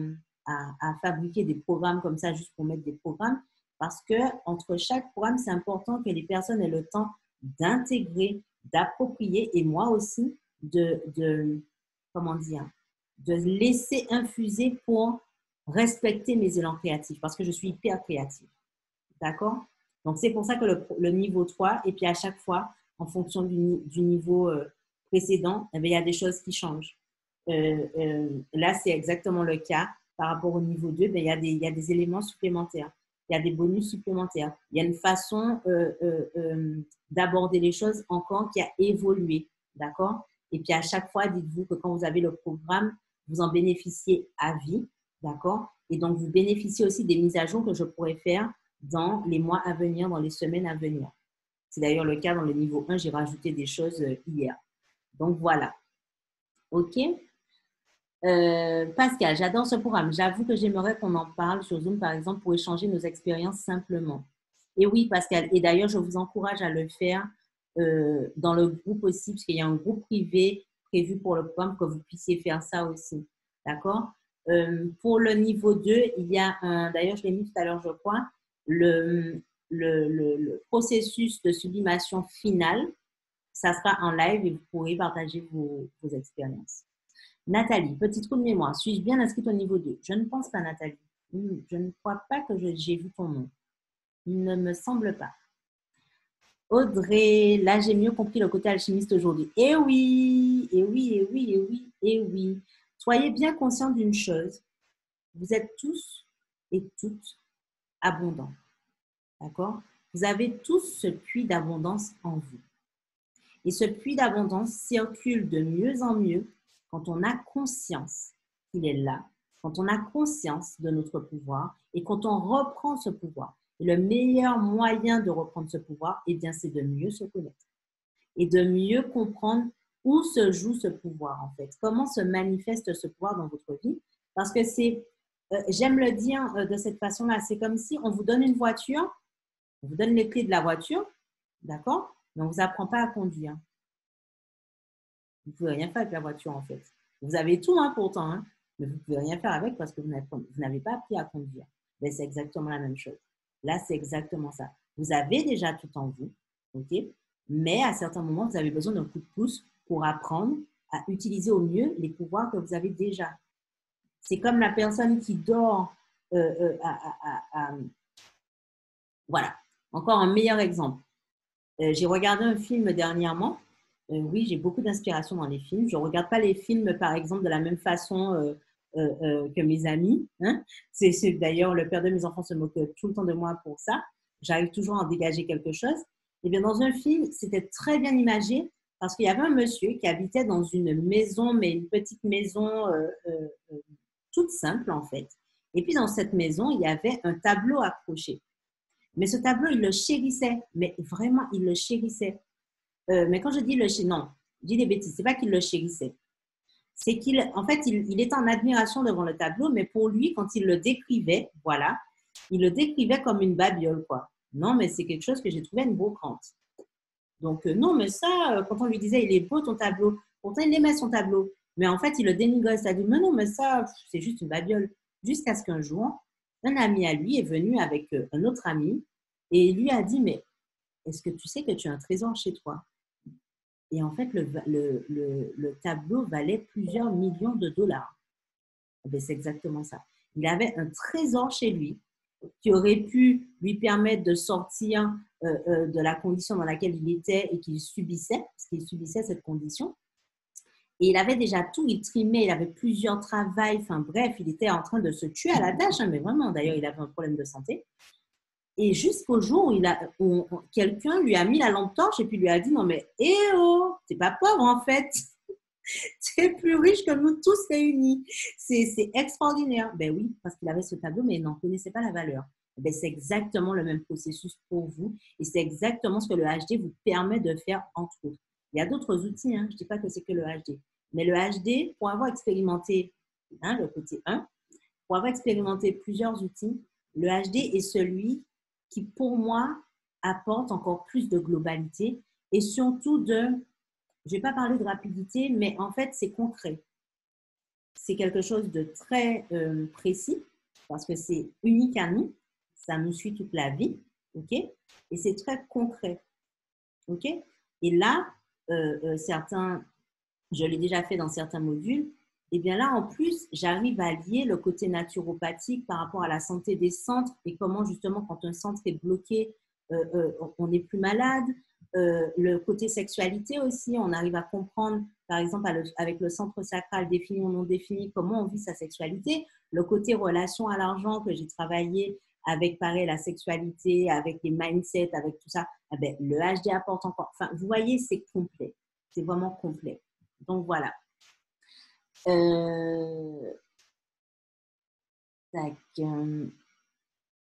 fabriquer des programmes comme ça juste pour mettre des programmes, parce que entre chaque programme, c'est important que les personnes aient le temps d'intégrer, d'approprier et moi aussi de laisser infuser pour respecter mes élans créatifs parce que je suis hyper créative. D'accord? Donc, c'est pour ça que le niveau 3, et puis à chaque fois, en fonction du niveau précédent, eh bien, il y a des choses qui changent. Là, c'est exactement le cas. Par rapport au niveau 2, ben, il y a des éléments supplémentaires. il y a des bonus supplémentaires. Il y a une façon d'aborder les choses encore qui a évolué, d'accord? Et puis à chaque fois, dites-vous que quand vous avez le programme, vous en bénéficiez à vie, d'accord? Et donc, vous bénéficiez aussi des mises à jour que je pourrais faire dans les mois à venir, dans les semaines à venir. C'est d'ailleurs le cas dans le niveau 1, j'ai rajouté des choses hier. Donc, voilà. OK? Pascal, j'adore ce programme. J'avoue que j'aimerais qu'on en parle sur Zoom, par exemple, pour échanger nos expériences simplement. Et oui, Pascal, et d'ailleurs, je vous encourage à le faire dans le groupe aussi, parce qu'il y a un groupe privé prévu pour le programme, que vous puissiez faire ça aussi. D'accord? Pour le niveau 2, il y a un, d'ailleurs, je l'ai mis tout à l'heure, je crois, le processus de sublimation finale. Ça sera en live et vous pourrez partager vos expériences. Nathalie, petit trou de mémoire. Suis-je bien inscrite au niveau 2? Je ne pense pas, Nathalie. Je ne crois pas que j'ai vu ton nom. Il ne me semble pas. Audrey, là, j'ai mieux compris le côté alchimiste aujourd'hui. Eh oui, eh oui, eh oui, eh oui, eh oui. Soyez bien conscients d'une chose. Vous êtes tous et toutes abondants. D'accord? Vous avez tous ce puits d'abondance en vous. Et ce puits d'abondance circule de mieux en mieux quand on a conscience qu'il est là, quand on a conscience de notre pouvoir et quand on reprend ce pouvoir. Et le meilleur moyen de reprendre ce pouvoir, eh bien, c'est de mieux se connaître et de mieux comprendre où se joue ce pouvoir, en fait. Comment se manifeste ce pouvoir dans votre vie? Parce que c'est, j'aime le dire de cette façon-là, c'est comme si on vous donne une voiture, on vous donne les clés de la voiture, d'accord? Mais on ne vous apprend pas à conduire. Vous ne pouvez rien faire avec la voiture, en fait. Vous avez tout, hein, pourtant, hein, mais vous ne pouvez rien faire avec parce que vous n'avez pas appris à conduire. Mais c'est exactement la même chose. Là, c'est exactement ça. Vous avez déjà tout en vous, OK? Mais à certains moments, vous avez besoin d'un coup de pouce pour apprendre à utiliser au mieux les pouvoirs que vous avez déjà. C'est comme la personne qui dort. Voilà. Encore un meilleur exemple. J'ai regardé un film dernièrement. Oui, j'ai beaucoup d'inspiration dans les films. Je ne regarde pas les films, par exemple, de la même façon que mes amis. Hein. C'est d'ailleurs, le père de mes enfants se moque tout le temps de moi pour ça. J'arrive toujours à en dégager quelque chose. Et bien, dans un film, c'était très bien imagé parce qu'il y avait un monsieur qui habitait dans une maison, mais une petite maison toute simple, en fait. Et puis, dans cette maison, il y avait un tableau accroché. Mais ce tableau, il le chérissait. Mais vraiment, il le chérissait. Mais quand je dis non, je dis des bêtises. C'est pas qu'il le chérissait. C'est en fait, il était en admiration devant le tableau, mais pour lui, quand il le décrivait, voilà, il le décrivait comme une babiole, quoi. Non, mais c'est quelque chose que j'ai trouvé une brocante. Donc, non, mais ça, quand on lui disait, il est beau ton tableau, pourtant il aimait son tableau. Mais en fait, il le dénigrait, c'est-à-dire, mais non, mais ça, c'est juste une babiole. Jusqu'à ce qu'un jour, un ami à lui est venu avec un autre ami et il lui a dit, mais est-ce que tu sais que tu as un trésor chez toi? Et en fait, le tableau valait plusieurs millions de dollars. C'est exactement ça. Il avait un trésor chez lui qui aurait pu lui permettre de sortir de la condition dans laquelle il était et qu'il subissait, parce qu'il subissait cette condition. Et il avait déjà tout, il trimait, il avait plusieurs travails, enfin bref, il était en train de se tuer à la tâche, hein, mais vraiment, d'ailleurs, il avait un problème de santé. Et jusqu'au jour où quelqu'un lui a mis la lampe torche et puis lui a dit, non mais, t'es pas pauvre en fait, t'es plus riche que nous tous réunis. C'est extraordinaire. Ben oui, parce qu'il avait ce tableau, mais il n'en connaissait pas la valeur. Ben, c'est exactement le même processus pour vous et c'est exactement ce que le HD vous permet de faire entre autres. Il y a d'autres outils, hein. Je ne dis pas que c'est que le HD. Mais le HD, pour avoir expérimenté le côté 1, pour avoir expérimenté plusieurs outils, le HD est celui qui, pour moi, apporte encore plus de globalité et surtout je ne vais pas parler de rapidité, mais en fait, c'est concret. C'est quelque chose de très précis parce que c'est unique à nous. Ça nous suit toute la vie, ok? Et c'est très concret, ok? Et là, certains, je l'ai déjà fait dans certains modules, et bien là, en plus, j'arrive à lier le côté naturopathique par rapport à la santé des centres et comment justement, quand un centre est bloqué, on n'est plus malade. Le côté sexualité aussi, on arrive à comprendre, par exemple, avec le centre sacral défini ou non défini, comment on vit sa sexualité. Le côté relation à l'argent que j'ai travaillé avec pareil la sexualité, avec les mindsets, avec tout ça, eh ben, le HD apporte encore. Enfin, vous voyez, c'est complet. C'est vraiment complet. Donc, voilà. Tac.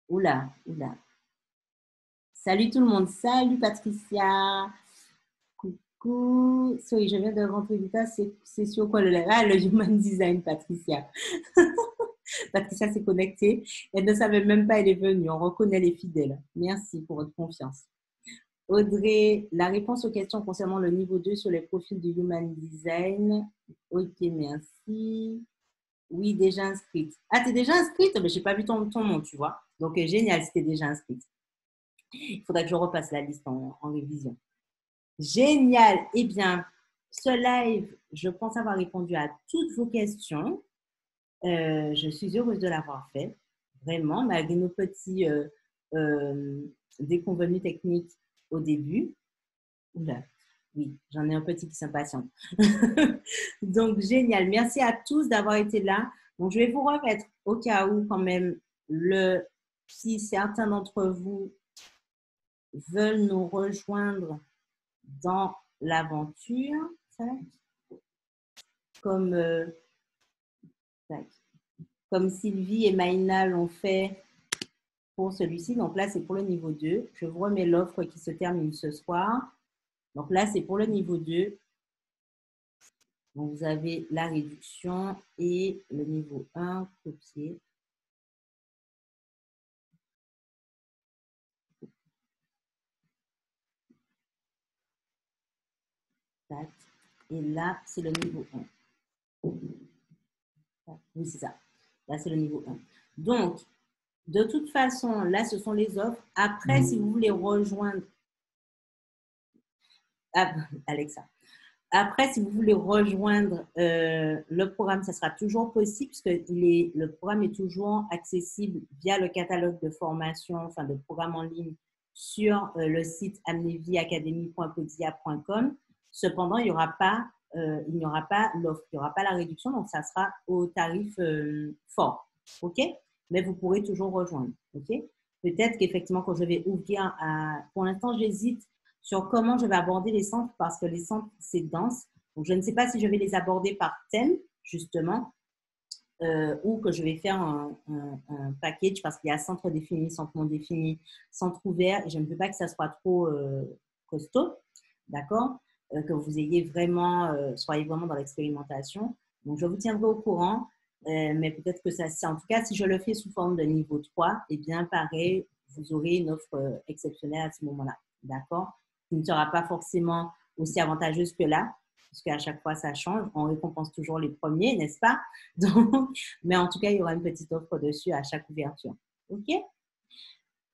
Oula, oula. Salut tout le monde. Salut Patricia. Coucou. Sorry, je viens de rentrer du tas. C'est sur quoi le live? Ah, le Human Design, Patricia. Patricia s'est connectée. Elle ne savait même pas, elle est venue. On reconnaît les fidèles. Merci pour votre confiance. Audrey, la réponse aux questions concernant le niveau 2 sur les profils du Human Design. Ok, merci. Oui, déjà inscrite. Ah, t'es déjà inscrite? Mais je n'ai pas vu ton nom, tu vois. Donc, génial si t'es déjà inscrite. Il faudra que je repasse la liste en révision. Génial. Eh bien, ce live, je pense avoir répondu à toutes vos questions. Je suis heureuse de l'avoir fait. Vraiment, malgré nos petits déconvenus techniques au début. Oula, oui, j'en ai un petit qui s'impatiente. Donc, génial. Merci à tous d'avoir été là. Donc, je vais vous remettre au cas où quand même si certains d'entre vous veulent nous rejoindre dans l'aventure, comme Sylvie et Maïna l'ont fait pour celui-ci. Donc là, c'est pour le niveau 2. Je vous remets l'offre qui se termine ce soir. Donc là, c'est pour le niveau 2. Donc, vous avez la réduction et le niveau 1 copié. Et là, c'est le niveau 1. Oui, c'est ça. Là, c'est le niveau 1. Donc, de toute façon, là, ce sont les offres. Après, si vous voulez rejoindre… Alexa. Après, si vous voulez rejoindre le programme, ça sera toujours possible puisque le programme est toujours accessible via le catalogue de formation, enfin de programme en ligne sur le site amneviacademy.podia.com. Cependant, il n'y aura pas l'offre, il n'y aura pas la réduction, donc ça sera au tarif fort. OK? Mais vous pourrez toujours rejoindre. OK? Peut-être qu'effectivement, quand je vais ouvrir pour l'instant, j'hésite sur comment je vais aborder les centres parce que les centres, c'est dense. Donc, je ne sais pas si je vais les aborder par thème, justement, ou que je vais faire un package parce qu'il y a centre défini, centre non défini, centre ouvert. Et je ne veux pas que ça soit trop costaud, d'accord? Que vous soyez vraiment dans l'expérimentation. Donc, je vous tiendrai au courant. Mais peut-être que ça, en tout cas, si je le fais sous forme de niveau 3, eh bien, pareil, vous aurez une offre exceptionnelle à ce moment-là. D'accord? Qui ne sera pas forcément aussi avantageuse que là, puisqu'à chaque fois, ça change. On récompense toujours les premiers, n'est-ce pas? Donc, mais en tout cas, il y aura une petite offre dessus à chaque ouverture. OK?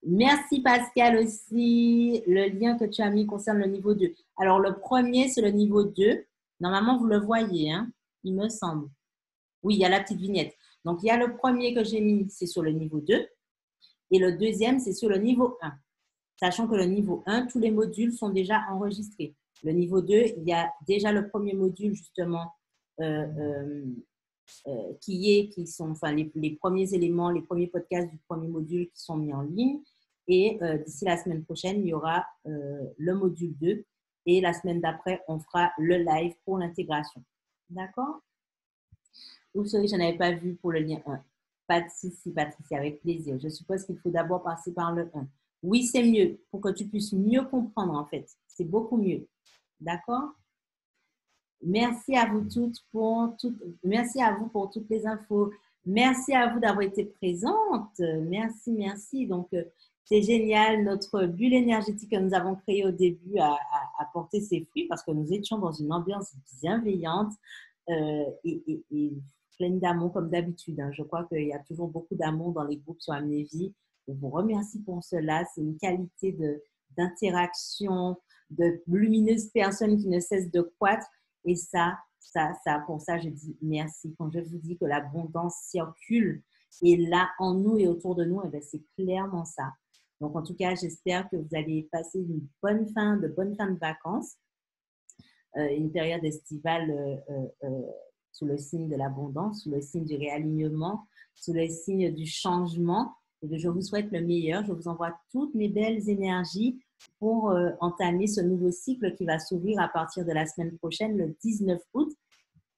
Merci Pascal aussi. Le lien que tu as mis concerne le niveau 2. Alors, le premier, c'est le niveau 2. Normalement, vous le voyez, hein? Il me semble. Oui, il y a la petite vignette. Donc, il y a le premier que j'ai mis, c'est sur le niveau 2. Et le deuxième, c'est sur le niveau 1. Sachant que le niveau 1, tous les modules sont déjà enregistrés. Le niveau 2, il y a déjà le premier module, justement, qui sont enfin, les premiers éléments, les premiers podcasts du premier module qui sont mis en ligne. Et d'ici la semaine prochaine, il y aura le module 2. Et la semaine d'après, on fera le live pour l'intégration. D'accord? Ou sorry, je n'avais pas vu pour le lien 1. Pas de souci, Patricia, avec plaisir. Je suppose qu'il faut d'abord passer par le 1. Oui, c'est mieux pour que tu puisses mieux comprendre, en fait. C'est beaucoup mieux. D'accord? Merci à vous merci à vous pour toutes les infos. Merci à vous d'avoir été présente. Merci, merci. Donc, c'est génial. Notre bulle énergétique que nous avons créée au début a porté ses fruits parce que nous étions dans une ambiance bienveillante et pleine d'amour comme d'habitude. Hein. Je crois qu'il y a toujours beaucoup d'amour dans les groupes sur Amnévie. Je vous remercie pour cela. C'est une qualité d'interaction, de lumineuses personnes qui ne cessent de croître. Et pour ça, je dis merci. Quand je vous dis que l'abondance circule et là, en nous et autour de nous, eh bien, c'est clairement ça. Donc, en tout cas, j'espère que vous allez passer de bonne fin de vacances, une période estivale sous le signe de l'abondance, sous le signe du réalignement, sous le signe du changement. Et je vous souhaite le meilleur. Je vous envoie toutes mes belles énergies pour entamer ce nouveau cycle qui va s'ouvrir à partir de la semaine prochaine, le 19 août.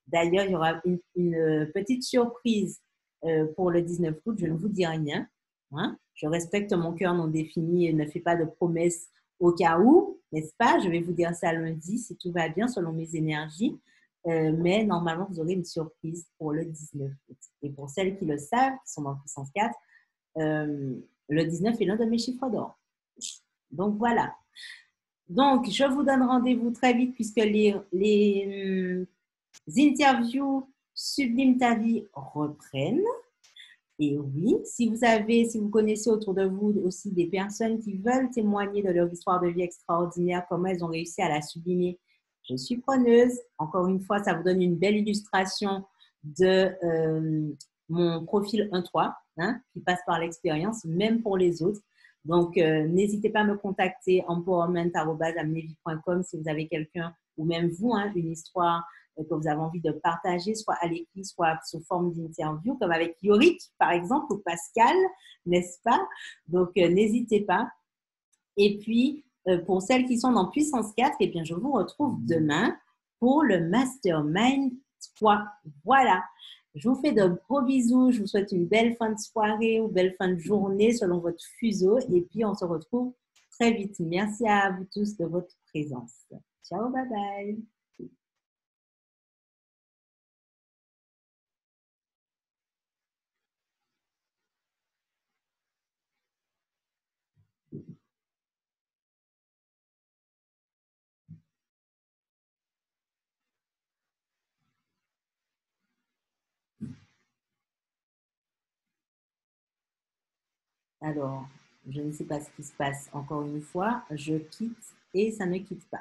D'ailleurs, il y aura une petite surprise pour le 19 août. Je ne vous dis rien. Hein. Je respecte mon cœur non défini et ne fais pas de promesses au cas où, n'est-ce pas? Je vais vous dire ça lundi si tout va bien selon mes énergies. Mais normalement, vous aurez une surprise pour le 19 août. Et pour celles qui le savent, qui sont dans puissance 4, le 19 est l'un de mes chiffres d'or. Donc voilà. Donc, je vous donne rendez-vous très vite puisque les interviews Sublime ta vie reprennent. Et oui, si vous connaissez autour de vous aussi des personnes qui veulent témoigner de leur histoire de vie extraordinaire, comment elles ont réussi à la sublimer, je suis preneuse. Encore une fois, ça vous donne une belle illustration de mon profil 1-3, hein, qui passe par l'expérience, même pour les autres. Donc, n'hésitez pas à me contacter empowerment@amnevi.com si vous avez quelqu'un, ou même vous, hein, une histoire que vous avez envie de partager, soit à l'écrit, soit sous forme d'interview, comme avec Yorick, par exemple, ou Pascal, n'est-ce pas? Donc, n'hésitez pas. Et puis, pour celles qui sont dans Puissance 4, eh bien, je vous retrouve demain pour le Mastermind 3. Voilà. Je vous fais de gros bisous. Je vous souhaite une belle fin de soirée ou belle fin de journée selon votre fuseau. Et puis, on se retrouve très vite. Merci à vous tous de votre présence. Ciao, bye bye. Alors, je ne sais pas ce qui se passe. Encore une fois, je quitte et ça ne quitte pas.